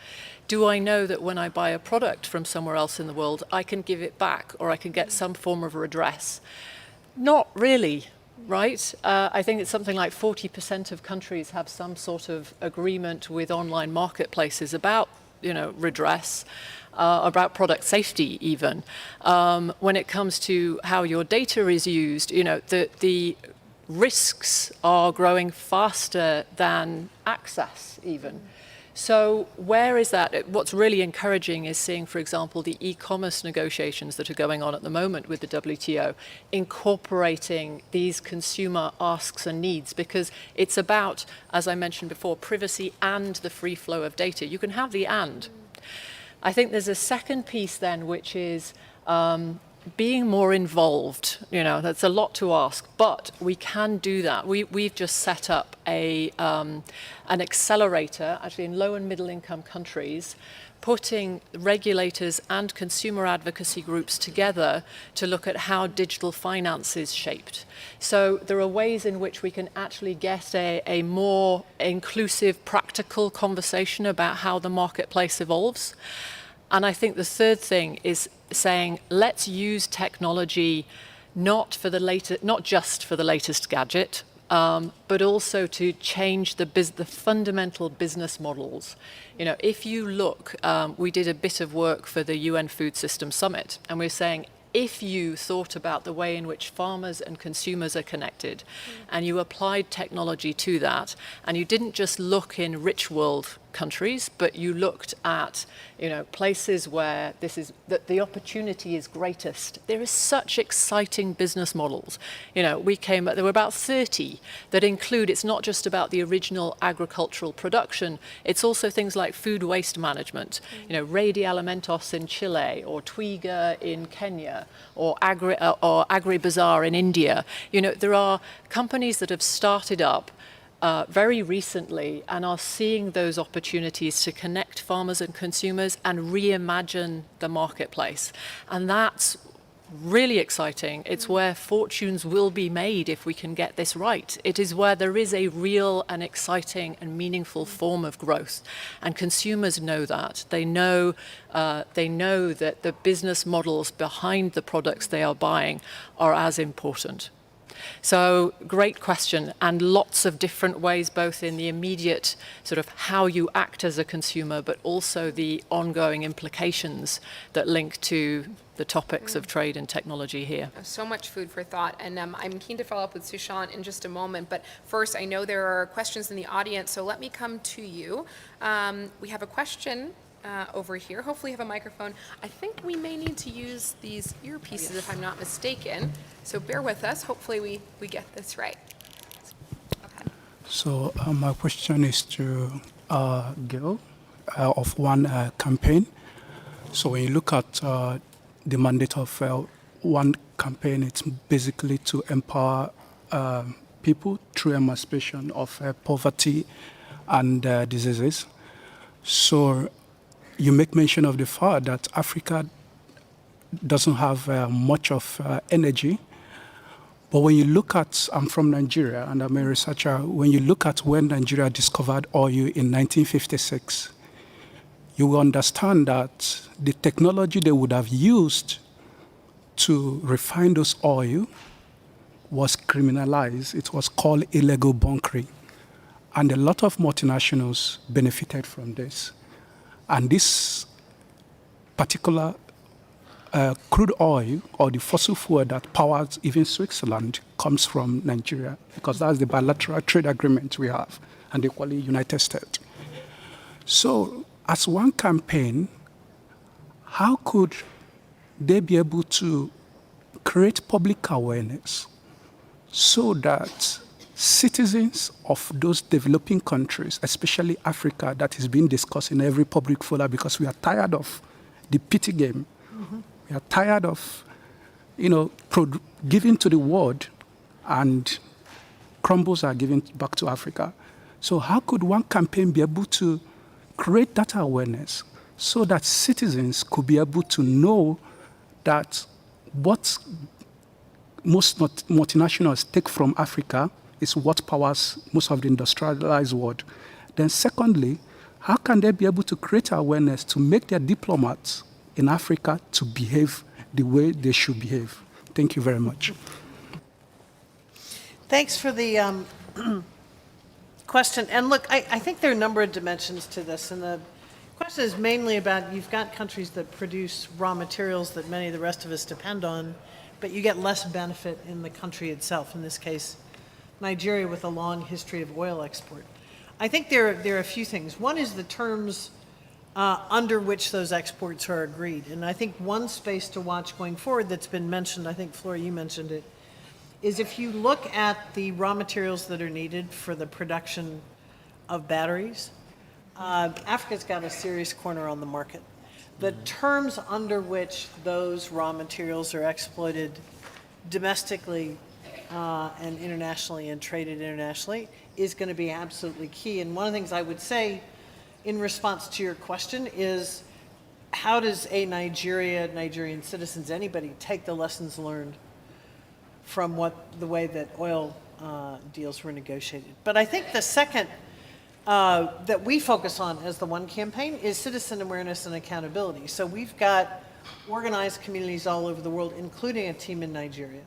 E: Do I know that when I buy a product from somewhere else in the world, I can give it back or I can get some form of redress? Not really. Right? I think it's something like 40% of countries have some sort of agreement with online marketplaces about, redress, about product safety even. When it comes to how your data is used, the risks are growing faster than access even. So where is that? What's really encouraging is seeing, for example, the e-commerce negotiations that are going on at the moment with the WTO, incorporating these consumer asks and needs, because it's about, as I mentioned before, privacy and the free flow of data. You can have the and. I think there's a second piece then, which is being more involved. That's a lot to ask, but we can do that. We've just set up an accelerator, actually in low and middle income countries, putting regulators and consumer advocacy groups together to look at how digital finance is shaped. So there are ways in which we can actually get a more inclusive, practical conversation about how the marketplace evolves. And I think the third thing is saying, let's use technology not just for the latest gadget, but also to change the fundamental business models. If you look, we did a bit of work for the UN Food System Summit, and we're saying, if you thought about the way in which farmers and consumers are connected, and you applied technology to that, and you didn't just look in rich world countries, but you looked at, places where that the opportunity is greatest. There is such exciting business models. There were about 30 that include, it's not just about the original agricultural production, it's also things like food waste management. Redi Alimentos in Chile, or Twiga in Kenya, or AgriBazaar in India. There are companies that have started up very recently and are seeing those opportunities to connect farmers and consumers and reimagine the marketplace. And that's really exciting. It's where fortunes will be made if we can get this right. It is where there is a real and exciting and meaningful form of growth. And consumers know that. They know that the business models behind the products they are buying are as important. So great question, and lots of different ways, both in the immediate sort of how you act as a consumer, but also the ongoing implications that link to the topics of trade and technology here.
A: So much food for thought, and I'm keen to follow up with Sushant in just a moment, but first I know there are questions in the audience, so let me come to you. We have a question over here. Hopefully you have a microphone. I think we may need to use these earpieces if I'm not mistaken, so bear with us. Hopefully we get this right. Okay.
F: So my question is to Gil of One Campaign. So when you look at the mandate of One Campaign, it's basically to empower people through emancipation of poverty and diseases. So you make mention of the fact that Africa doesn't have much of energy. But when you look at, I'm from Nigeria and I'm a researcher, when you look at when Nigeria discovered oil in 1956, you will understand that the technology they would have used to refine those oil was criminalized. It was called illegal bunkering. And a lot of multinationals benefited from this. And this particular crude oil, or the fossil fuel that powers even Switzerland, comes from Nigeria, because that's the bilateral trade agreement we have, and equally United States. So as One Campaign, how could they be able to create public awareness so that citizens of those developing countries, especially Africa, that is being discussed in every public forum, because we are tired of the pity game. Mm-hmm. We are tired of, giving to the world and crumbles are given back to Africa. So how could One Campaign be able to create that awareness so that citizens could be able to know that what most multinationals take from Africa is what powers most of the industrialized world. Then secondly, how can they be able to create awareness to make their diplomats in Africa to behave the way they should behave? Thank you very much.
B: Thanks for the question. And look, I think there are a number of dimensions to this. And the question is mainly about, you've got countries that produce raw materials that many of the rest of us depend on, but you get less benefit in the country itself, in this case, Nigeria, with a long history of oil export. I think there are a few things. One is the terms under which those exports are agreed. And I think one space to watch going forward that's been mentioned, I think, Flora, you mentioned it, is if you look at the raw materials that are needed for the production of batteries, Africa's got a serious corner on the market. The terms under which those raw materials are exploited domestically and internationally and traded internationally is going to be absolutely key. And one of the things I would say in response to your question is, how does Nigerian citizens, anybody, take the lessons learned from the way that oil deals were negotiated? But I think the second that we focus on as the One Campaign is citizen awareness and accountability. So we've got organized communities all over the world, including a team in Nigeria,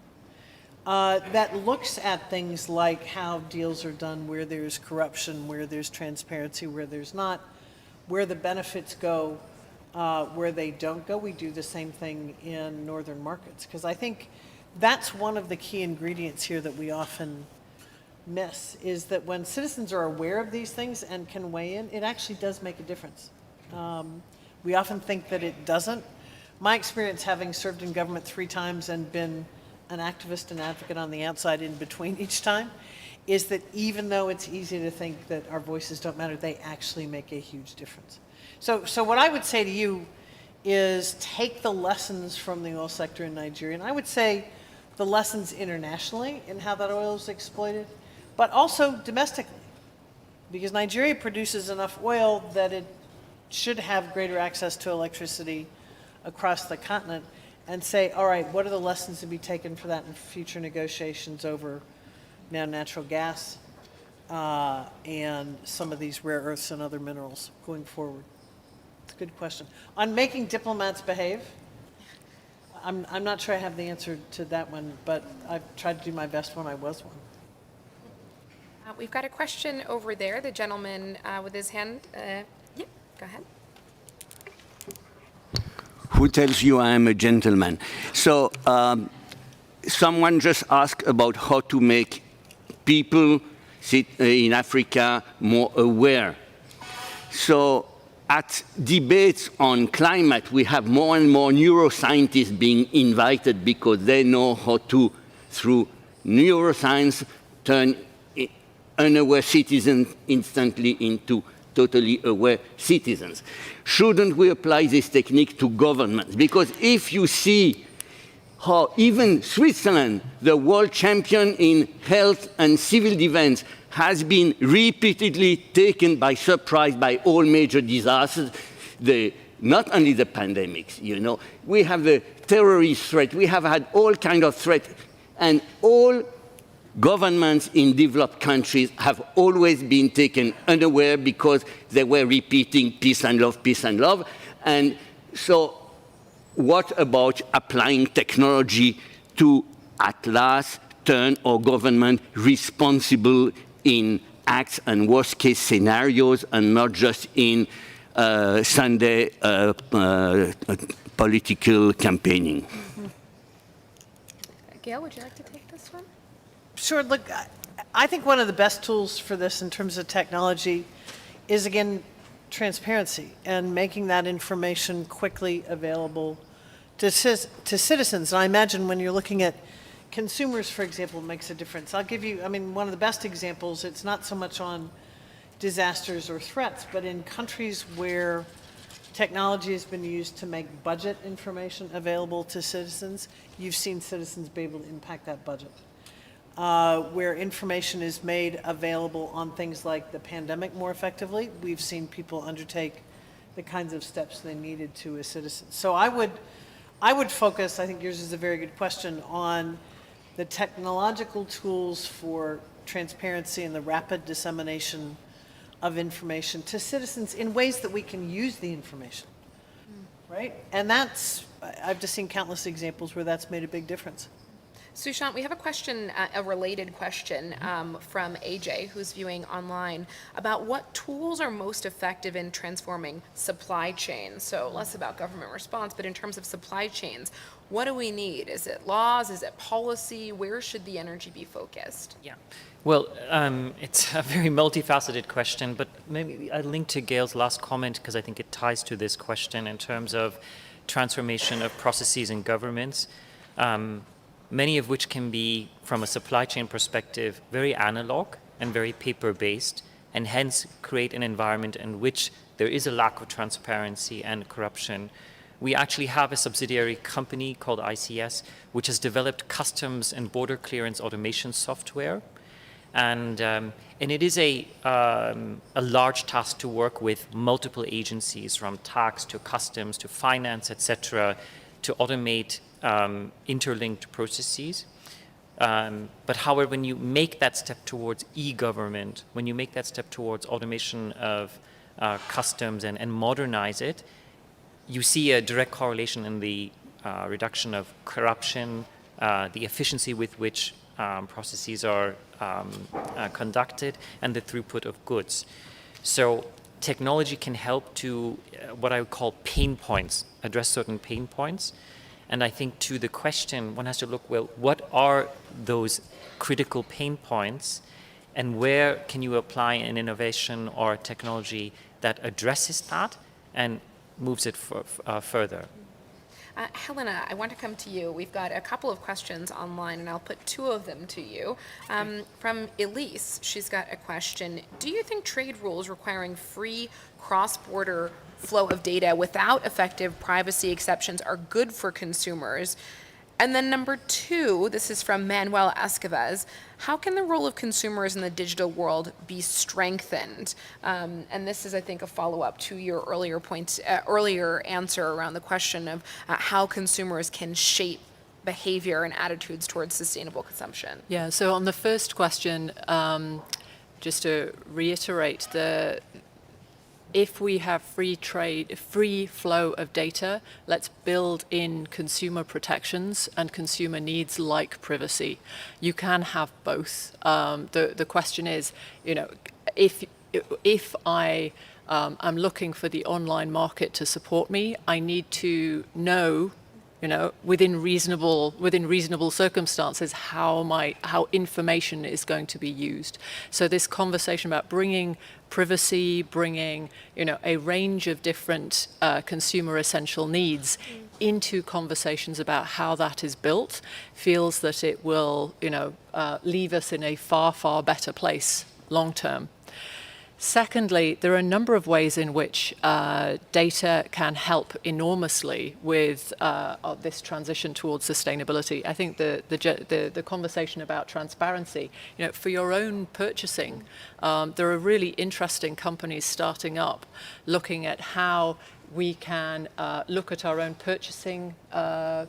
B: that looks at things like how deals are done, where there's corruption, where there's transparency, where there's not, where the benefits go, where they don't go. We do the same thing in northern markets, because I think that's one of the key ingredients here that we often miss is that when citizens are aware of these things and can weigh in, it actually does make a difference. We often think that it doesn't. My experience, having served in government 3 times and been an activist and advocate on the outside in between each time, is that even though it's easy to think that our voices don't matter, they actually make a huge difference. So what I would say to you is take the lessons from the oil sector in Nigeria, and I would say the lessons internationally in how that oil is exploited, but also domestically, because Nigeria produces enough oil that it should have greater access to electricity across the continent, and say, all right, what are the lessons to be taken for that in future negotiations over now natural gas and some of these rare earths and other minerals going forward? It's a good question. On making diplomats behave, I'm not sure I have the answer to that one, but I've tried to do my best when I was one.
A: We've got a question over there, the gentleman with his hand. Yeah, go ahead.
G: Who tells you I am a gentleman? So someone just asked about how to make people in Africa more aware. So at debates on climate, we have more and more neuroscientists being invited because they know how to, through neuroscience, turn unaware citizens instantly into totally aware citizens. Shouldn't we apply this technique to governments? Because if you see how even Switzerland, the world champion in health and civil defense, has been repeatedly taken by surprise by all major disasters, not only the pandemics, you know, we have the terrorist threat, we have had all kinds of threats, and all governments in developed countries have always been taken unaware because they were repeating peace and love, peace and love. And so what about applying technology to, at last, turn our government responsible in acts and worst-case scenarios and not just in Sunday political campaigning?
A: Gail, would you like to take this one?
B: Sure. Look, I think one of the best tools for this in terms of technology is, again, transparency and making that information quickly available to citizens. And I imagine when you're looking at consumers, for example, makes a difference. I'll give you, one of the best examples, it's not so much on disasters or threats, but in countries where technology has been used to make budget information available to citizens, you've seen citizens be able to impact that budget. Where information is made available on things like the pandemic more effectively, we've seen people undertake the kinds of steps they needed to as citizens. So I would focus, I think yours is a very good question, on the technological tools for transparency and the rapid dissemination of information to citizens in ways that we can use the information, right? And I've just seen countless examples where that's made a big difference.
A: Sushant, we have a question, a related question from AJ, who's viewing online, about what tools are most effective in transforming supply chains. So less about government response, but in terms of supply chains, what do we need? Is it laws? Is it policy? Where should the energy be focused?
C: Yeah. Well, it's a very multifaceted question, but maybe I link to Gail's last comment because I think it ties to this question in terms of transformation of processes and governments. Many of which can be, from a supply chain perspective, very analog and very paper-based, and hence create an environment in which there is a lack of transparency and corruption. We actually have a subsidiary company called ICS, which has developed customs and border clearance automation software. And it is a large task to work with multiple agencies, from tax to customs to finance, etc., to automate interlinked processes. But however, when you make that step towards e-government, when you make that step towards automation of customs and modernize it, you see a direct correlation in the reduction of corruption, the efficiency with which processes are conducted, and the throughput of goods. So technology can help to what I would call pain points, address certain pain points. And I think to the question, one has to look, well, what are those critical pain points? and where can you apply an innovation or technology that addresses that and moves it further.
A: Helena, I want to come to you. We've got a couple of questions online, and I'll put two of them to you. From Elise, she's got a question. Do you think trade rules requiring free cross-border flow of data without effective privacy exceptions are good for consumers? And then number two, this is from Manuel Escavez. How can the role of consumers in the digital world be strengthened? And this is, I think, a follow-up to your earlier point, earlier answer around the question of how consumers can shape behavior and attitudes towards sustainable consumption.
E: Yeah, so on the first question, just to reiterate, if we have free trade, free flow of data, let's build in consumer protections and consumer needs like privacy. You can have both. The question is, if I am looking for the online market to support me, I need to know, within reasonable circumstances, how information is going to be used. So this conversation about bringing privacy, bringing a range of different consumer essential needs into conversations about how that is built, feels that it will leave us in a far better place long term. Secondly, there are a number of ways in which data can help enormously with this transition towards sustainability. I think the conversation about transparency, for your own purchasing, there are really interesting companies starting up looking at how we can look at our own purchasing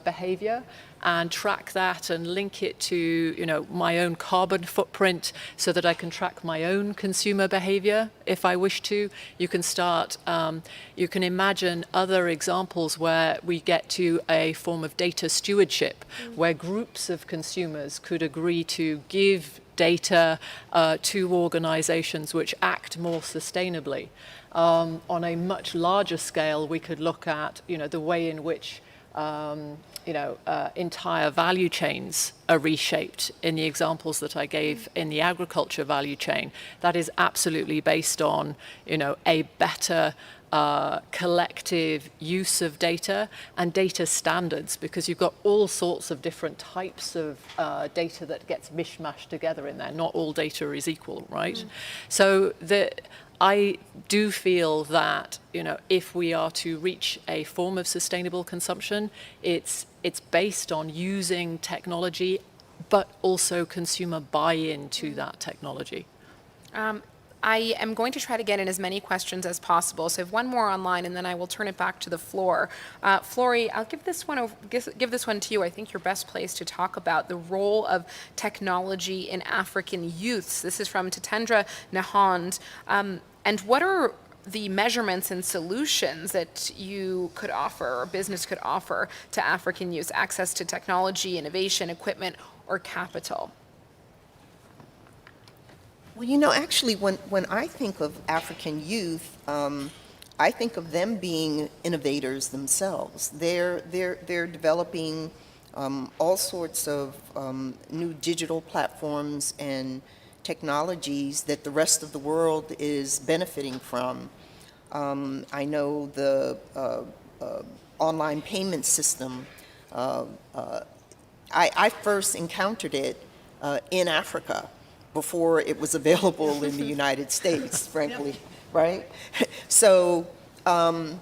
E: behavior and track that and link it to my own carbon footprint so that I can track my own consumer behavior if I wish to. You can start, you can imagine other examples where we get to a form of data stewardship where groups of consumers could agree to give data to organizations which act more sustainably. On a much larger scale, we could look at the way in which entire value chains are reshaped in the examples that I gave in the agriculture value chain. That is absolutely based on a better collective use of data and data standards, because you've got all sorts of different types of data that gets mishmashed together in there. Not all data is equal, right? So I do feel that if we are to reach a form of sustainable consumption, it's based on using technology, but also consumer buy-in to that technology.
A: I am going to try to get in as many questions as possible. So I have one more online, and then I will turn it back to the floor. Flory, I'll give this one to you. I think you're best placed to talk about the role of technology in African youths. This is from Tatendra Nahand. And what are the measurements and solutions that you could offer or business could offer to African youth, access to technology, innovation, equipment, or capital?
D: Well, actually, when I think of African youth, I think of them being innovators themselves. They're developing all sorts of new digital platforms and technologies that the rest of the world is benefiting from. I know the online payment system. I first encountered it in Africa before it was available in the United States, frankly, right? So, I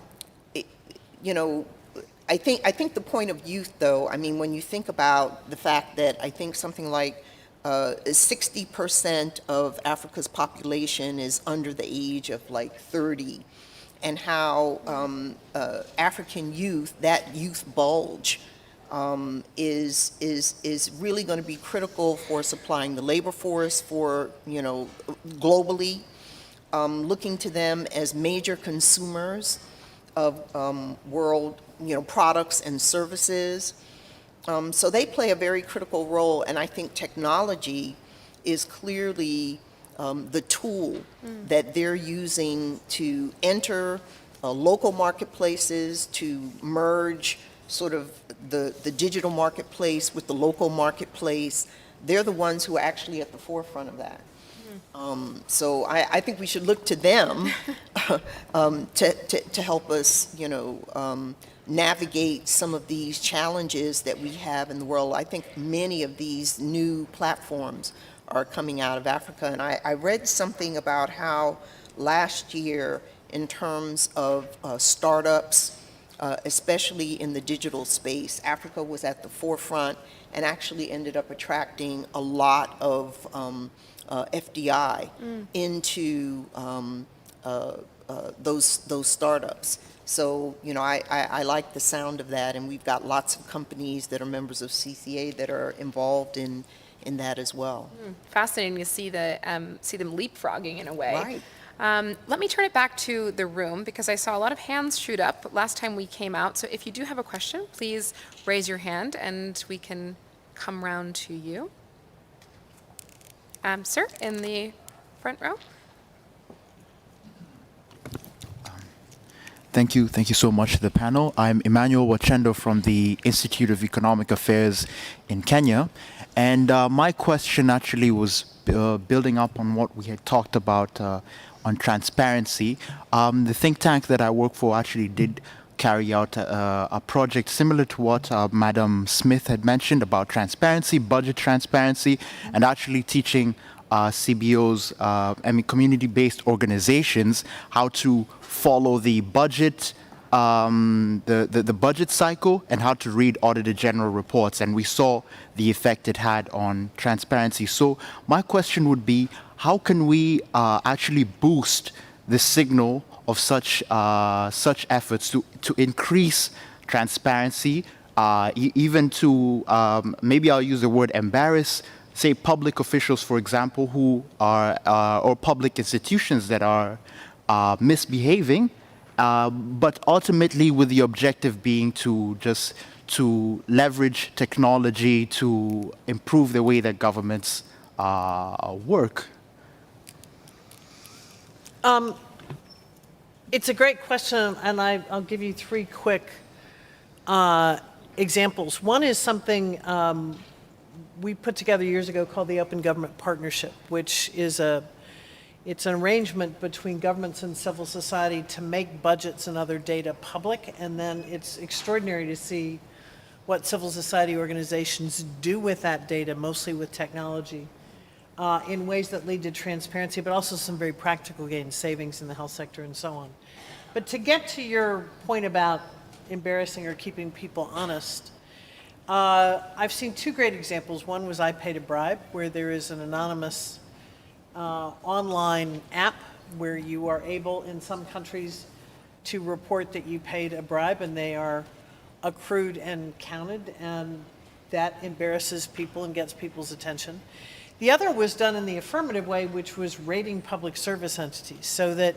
D: think the point of youth, though, when you think about the fact that I think something like 60% of Africa's population is under the age of 30, and how African youth, that youth bulge, is really going to be critical for supplying the labor force for globally, looking to them as major consumers of world products and services. So they play a very critical role, and I think technology is clearly the tool that they're using to enter local marketplaces, to merge sort of the digital marketplace with the local marketplace. They're the ones who are actually at the forefront of that. So I think we should look to them to help us, navigate some of these challenges that we have in the world. I think many of these new platforms are coming out of Africa. And I read something about how last year, in terms of startups, especially in the digital space, Africa was at the forefront and actually ended up attracting a lot of FDI into those startups. So, I like the sound of that, and we've got lots of companies that are members of CCA that are involved in that as well.
A: Fascinating to see see them leapfrogging in a way.
D: Right.
A: Let me turn it back to the room because I saw a lot of hands shoot up last time we came out. So if you do have a question, please raise your hand and we can come round to you. Sir, in the front row.
H: Thank you so much to the panel. I'm Emmanuel Wachendo from the Institute of Economic Affairs in Kenya. And my question actually was building up on what we had talked about on transparency. The think tank that I work for actually did carry out a project similar to what Madam Smith had mentioned about transparency, budget transparency, and actually teaching CBOs, community-based organizations, how to follow the budget, the budget cycle, and how to read audited general reports. And we saw the effect it had on transparency. So my question would be, how can we actually boost the signal of such efforts to increase transparency, even to maybe I'll use the word embarrass, say public officials, for example, who are or public institutions that are misbehaving, but ultimately with the objective being to leverage technology to improve the way that governments work.
B: It's a great question, and I'll give you three quick examples. One is something we put together years ago called the Open Government Partnership, which is it's an arrangement between governments and civil society to make budgets and other data public, and then it's extraordinary to see what civil society organizations do with that data, mostly with technology, in ways that lead to transparency, but also some very practical gains, savings in the health sector and so on. But to get to your point about embarrassing or keeping people honest, I've seen two great examples. One was I Paid a Bribe, where there is an anonymous online app where you are able in some countries to report that you paid a bribe, and they are accrued and counted, and that embarrasses people and gets people's attention. The other was done in the affirmative way, which was rating public service entities, so that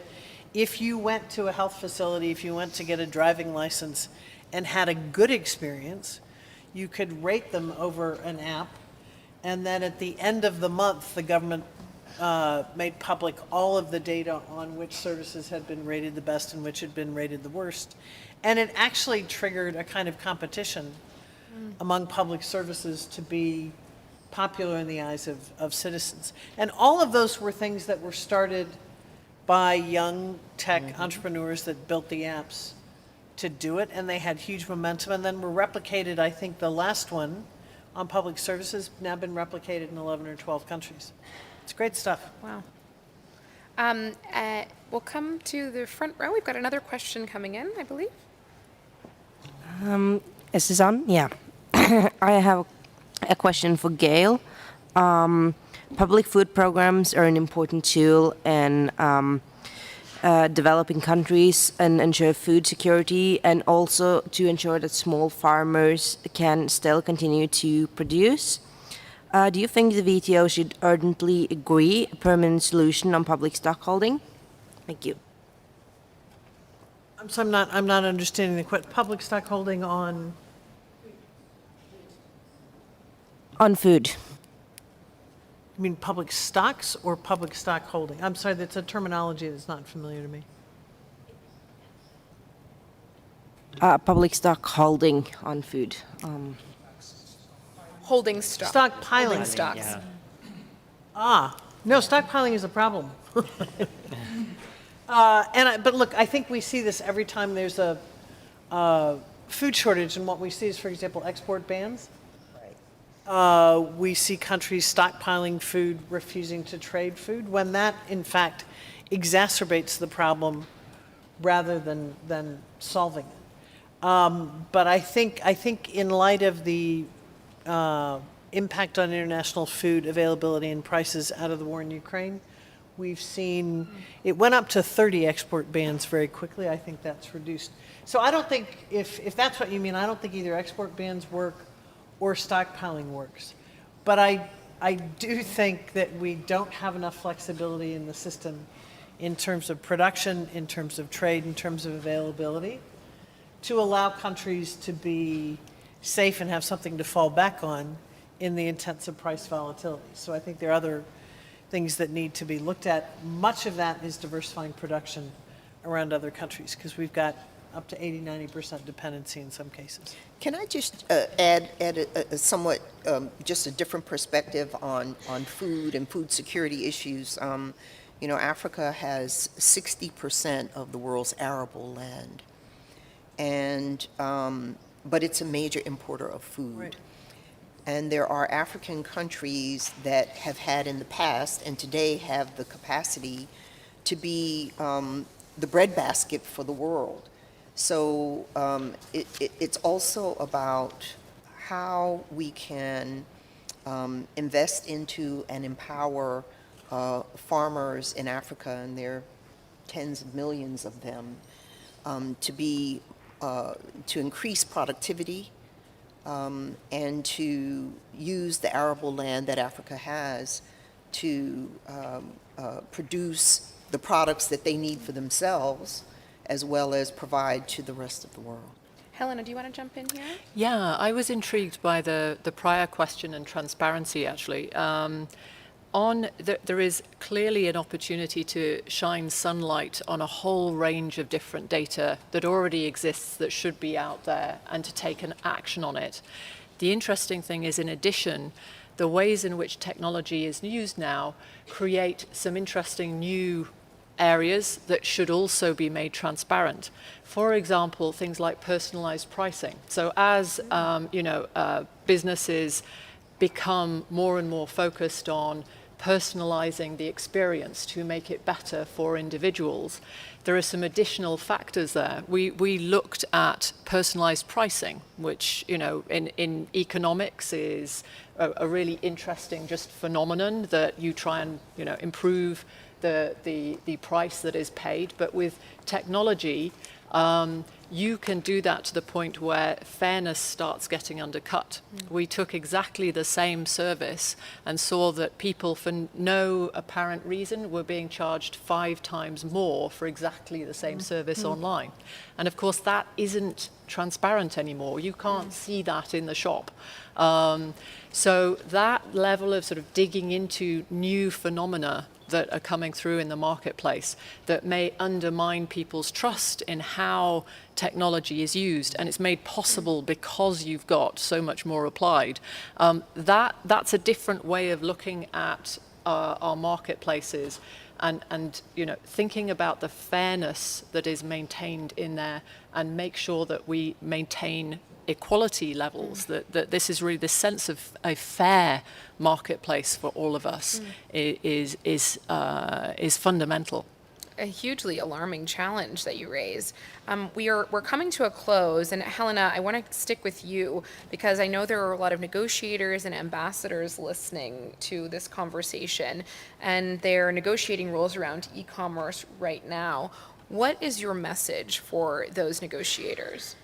B: if you went to a health facility, if you went to get a driving license and had a good experience, you could rate them over an app, and then at the end of the month, the government made public all of the data on which services had been rated the best and which had been rated the worst. And it actually triggered a kind of competition among public services to be popular in the eyes of citizens. And all of those were things that were started by young tech entrepreneurs that built the apps to do it, and they had huge momentum, and then were replicated. I think the last one on public services now been replicated in 11 or 12 countries. It's great stuff.
A: Wow. We'll come to the front row. We've got another question coming in, I believe.
I: Is this on? Yeah. I have a question for Gail. Public food programs are an important tool in developing countries and ensure food security, and also to ensure that small farmers can still continue to produce. Do you think the WTO should urgently agree a permanent solution on public stockholding? Thank you.
B: So I'm not understanding the question. Public stockholding on?
I: On food.
B: You mean public stocks or public stock holding? I'm sorry, that's a terminology that's not familiar to me.
I: Public stock holding on food.
A: Holding stock.
B: Stockpiling.
A: Holding stocks.
C: Yeah.
B: Ah, No, stockpiling is a problem. But look, I think we see this every time there's a food shortage, and what we see is, for example, export bans. We see countries stockpiling food, refusing to trade food, when that, in fact, exacerbates the problem rather than solving it. But I think in light of the impact on international food availability and prices out of the war in Ukraine, we've seen it went up to 30 export bans very quickly. I think that's reduced. So I don't think, if that's what you mean, I don't think either export bans work or stockpiling works. But I do think that we don't have enough flexibility in the system in terms of production, in terms of trade, in terms of availability, to allow countries to be safe and have something to fall back on in the intensive price volatility. So I think there are other things that need to be looked at. Much of that is diversifying production around other countries, because we've got up to 80–90% dependency in some cases.
D: Can I just add a somewhat, just a different perspective on food and food security issues? You know, Africa has 60% of the world's arable land, and but it's a major importer of food.
B: Right.
D: And there are African countries that have had in the past and today have the capacity to be the breadbasket for the world. So it's also about how we can invest into and empower farmers in Africa, and there are tens of millions of them, to increase productivity and to use the arable land that Africa has to produce the products that they need for themselves, as well as provide to the rest of the world.
A: Helena, do you want to jump in here?
E: Yeah, I was intrigued by the prior question and transparency, actually. There is clearly an opportunity to shine sunlight on a whole range of different data that already exists that should be out there, and to take an action on it. The interesting thing is, in addition, the ways in which technology is used now create some interesting new areas that should also be made transparent. For example, things like personalized pricing. So as businesses become more and more focused on personalizing the experience to make it better for individuals, there are some additional factors there. We looked at personalized pricing, which, you know, in economics is a really interesting just phenomenon, that you try and, you know, improve the price that is paid. But with technology, you can do that to the point where fairness starts getting undercut. We took exactly the same service and saw that people, for no apparent reason, were being charged 5 times more for exactly the same service online. And of course, that isn't transparent anymore. You can't see that in the shop. So that level of sort of digging into new phenomena that are coming through in the marketplace that may undermine people's trust in how technology is used, and it's made possible because you've got so much more applied. That's a different way of looking at our marketplaces, and you know, thinking about the fairness that is maintained in there, and make sure that we maintain equality levels, that this is really the sense of a fair marketplace for all of us is fundamental.
A: A hugely alarming challenge that you raise. We're coming to a close, and Helena, I want to stick with you, because I know there are a lot of negotiators and ambassadors listening to this conversation, and they're negotiating rules around e-commerce right now. What is your message for those negotiators?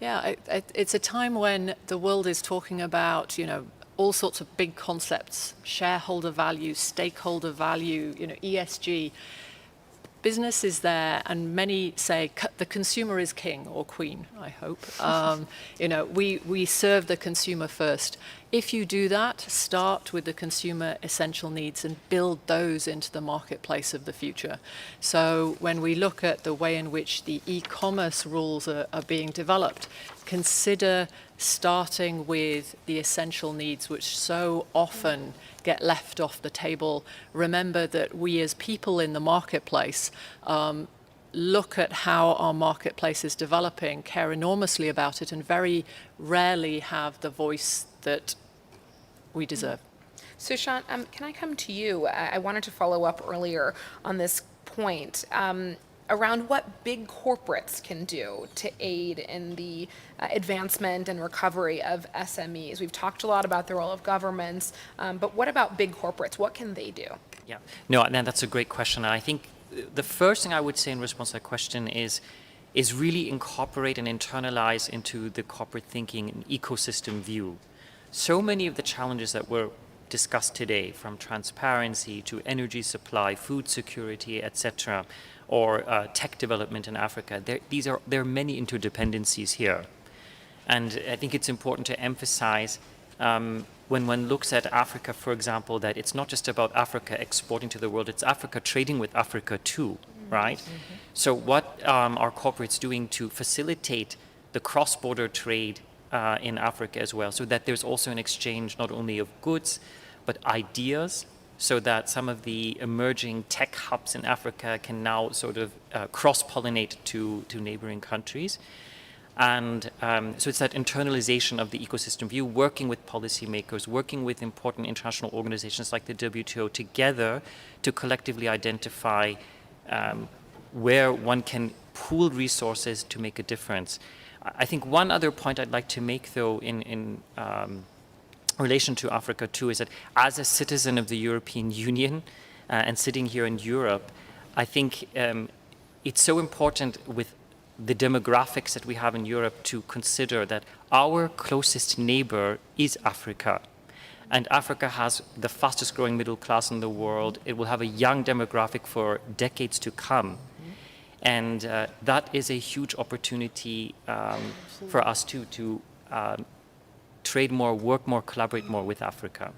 E: Yeah, it's a time when the world is talking about, you know, all sorts of big concepts: shareholder value, stakeholder value, you know, ESG. Business is there, and many say the consumer is king or queen, I hope. You know, we serve the consumer first. If you do that, start with the consumer essential needs and build those into the marketplace of the future. So when we look at the way in which the e-commerce rules are being developed, consider starting with the essential needs which so often get left off the table. Remember that we as people in the marketplace look at how our marketplace is developing, care enormously about it, and very rarely have the voice that we deserve.
A: Sushant, can I come to you? I wanted to follow up earlier on this point around what big corporates can do to aid in the advancement and recovery of SMEs. We've talked a lot about the role of governments, but what about big corporates? What can they do?
C: Yeah, no, and that's a great question. And I think the first thing I would say in response to that question is really incorporate and internalize into the corporate thinking an ecosystem view. So many of the challenges that were discussed today, from transparency to energy supply, food security, etc., or tech development in Africa, there are many interdependencies here. And I think it's important to emphasize when one looks at Africa, for example, that it's not just about Africa exporting to the world, it's Africa trading with Africa too, right? Mm-hmm. So what are corporates doing to facilitate the cross-border trade in Africa as well, so that there's also an exchange not only of goods, but ideas, so that some of the emerging tech hubs in Africa can now sort of cross-pollinate to neighboring countries. And so it's that internalization of the ecosystem view, working with policymakers, working with important international organizations like the WTO together to collectively identify where one can pool resources to make a difference. I think one other point I'd like to make, though, in relation to Africa too, is that as a citizen of the European Union and sitting here in Europe, I think it's so important with the demographics that we have in Europe to consider that our closest neighbor is Africa. And Africa has the fastest growing middle class in the world. It will have a young demographic for decades to come. And that is a huge opportunity for us to trade more, work more, collaborate more with Africa.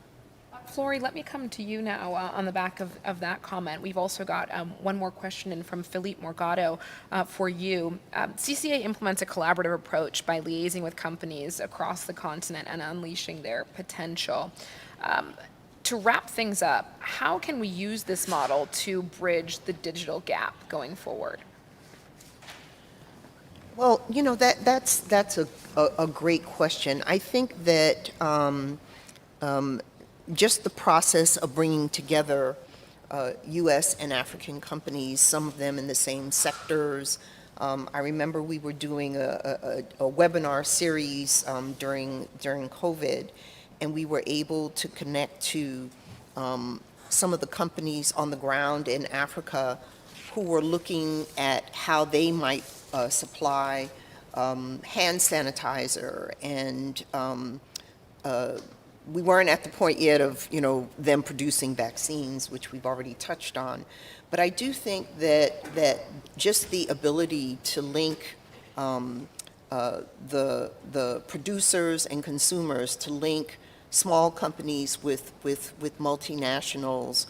A: Flory, let me come to you now on the back of that comment. We've also got one more question in from Philippe Morgado for you. CCA implements a collaborative approach by liaising with companies across the continent and unleashing their potential. To wrap things up, how can we use this model to bridge the digital gap going forward?
D: Well, you know, that's a great question. I think that just the process of bringing together U.S. and African companies, some of them in the same sectors. I remember we were doing a webinar series during COVID, and we were able to connect to some of the companies on the ground in Africa who were looking at how they might supply hand sanitizer, and we weren't at the point yet of, you know, them producing vaccines, which we've already touched on. But I do think that just the ability to link the producers and consumers, to link small companies with multinationals,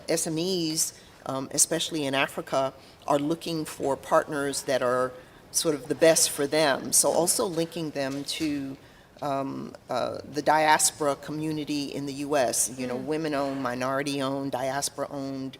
D: SMEs, especially in Africa, are looking for partners that are sort of the best for them. So also linking them to the diaspora community in the U.S., you know, women-owned, minority-owned, diaspora-owned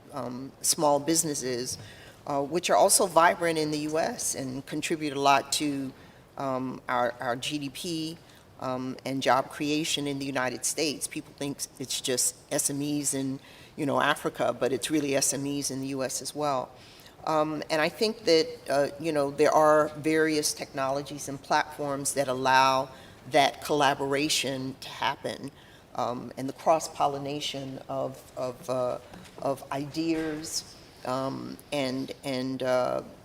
D: small businesses, which are also vibrant in the U.S. and contribute a lot to our GDP and job creation in the United States. People think it's just SMEs in, you know, Africa, but it's really SMEs in the U.S. as well. And I think that, you know, there are various technologies and platforms that allow that collaboration to happen, and the cross-pollination of ideas, and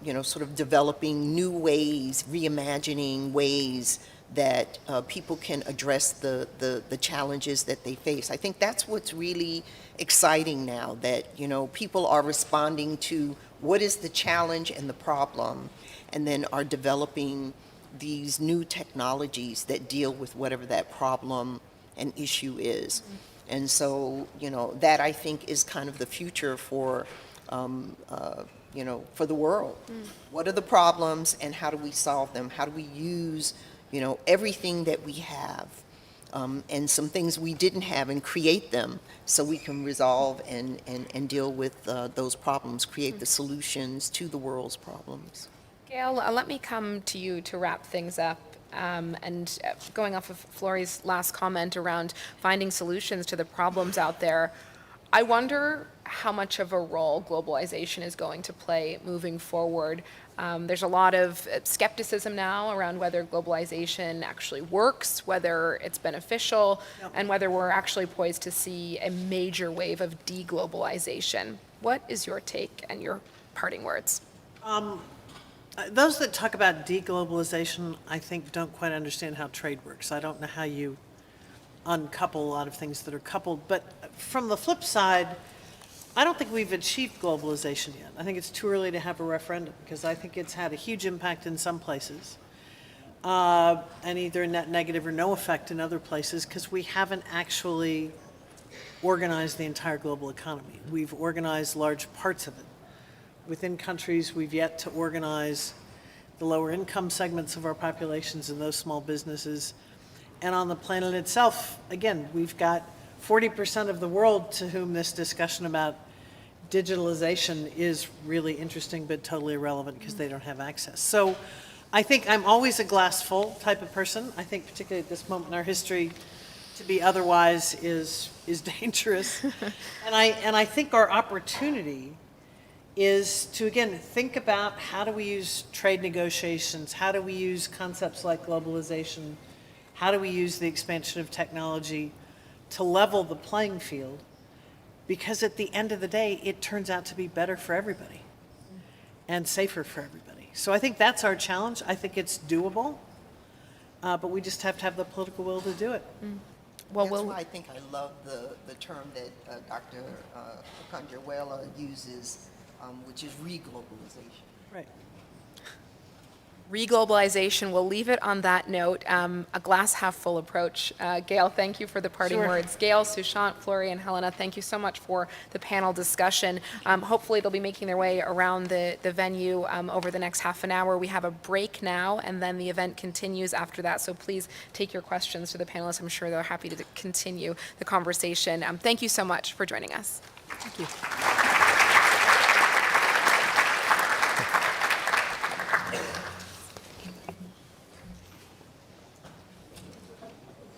D: you know, sort of developing new ways, reimagining ways that people can address the challenges that they face. I think that's what's really exciting now, that, you know, people are responding to what is the challenge and the problem, and then are developing these new technologies that deal with whatever that problem and issue is. And so, that I think is kind of the future for, for the world. What are the problems and how do we solve them? How do we use, everything that we have and some things we didn't have and create them so we can resolve and deal with those problems, create the solutions to the world's problems.
A: Gail, let me come to you to wrap things up. And going off of Florie's last comment around finding solutions to the problems out there, I wonder how much of a role globalization is going to play moving forward. There's a lot of skepticism now around whether globalization actually works, whether it's beneficial, and whether we're actually poised to see a major wave of deglobalization. What is your take and your parting words?
B: Those that talk about deglobalization, I think, don't quite understand how trade works. I don't know how you uncouple a lot of things that are coupled. But from the flip side, I don't think we've achieved globalization yet. I think it's too early to have a referendum because I think it's had a huge impact in some places and either a net negative or no effect in other places because we haven't actually organized the entire global economy. We've organized large parts of it. Within countries, we've yet to organize the lower income segments of our populations and those small businesses. And on the planet itself, again, we've got 40% of the world to whom this discussion about digitalization is really interesting but totally irrelevant because they don't have access. So I think I'm always a glass full type of person. I think particularly at this moment in our history, to be otherwise is dangerous. and I think our opportunity is to, again, think about how do we use trade negotiations, how do we use concepts like globalization, how do we use the expansion of technology to level the playing field, because at the end of the day, it turns out to be better for everybody and safer for everybody. So I think that's our challenge. I think it's doable, but we just have to have the political will to do it.
A: Well,
D: That's why I think I love the term that Dr. Kanjawela uses, which is reglobalization.
B: Right.
A: Reglobalization, we'll leave it on that note, a glass half full approach. Gail, thank you for the parting words. Gail, Sushant, Flory, and Helena, thank you so much for the panel discussion. Hopefully they'll be making their way around the venue over the next half an hour. We have a break now, and then the event continues after that, so please take your questions to the panelists. I'm sure they're happy to continue the conversation. Thank you so much for joining us.
B: Thank you.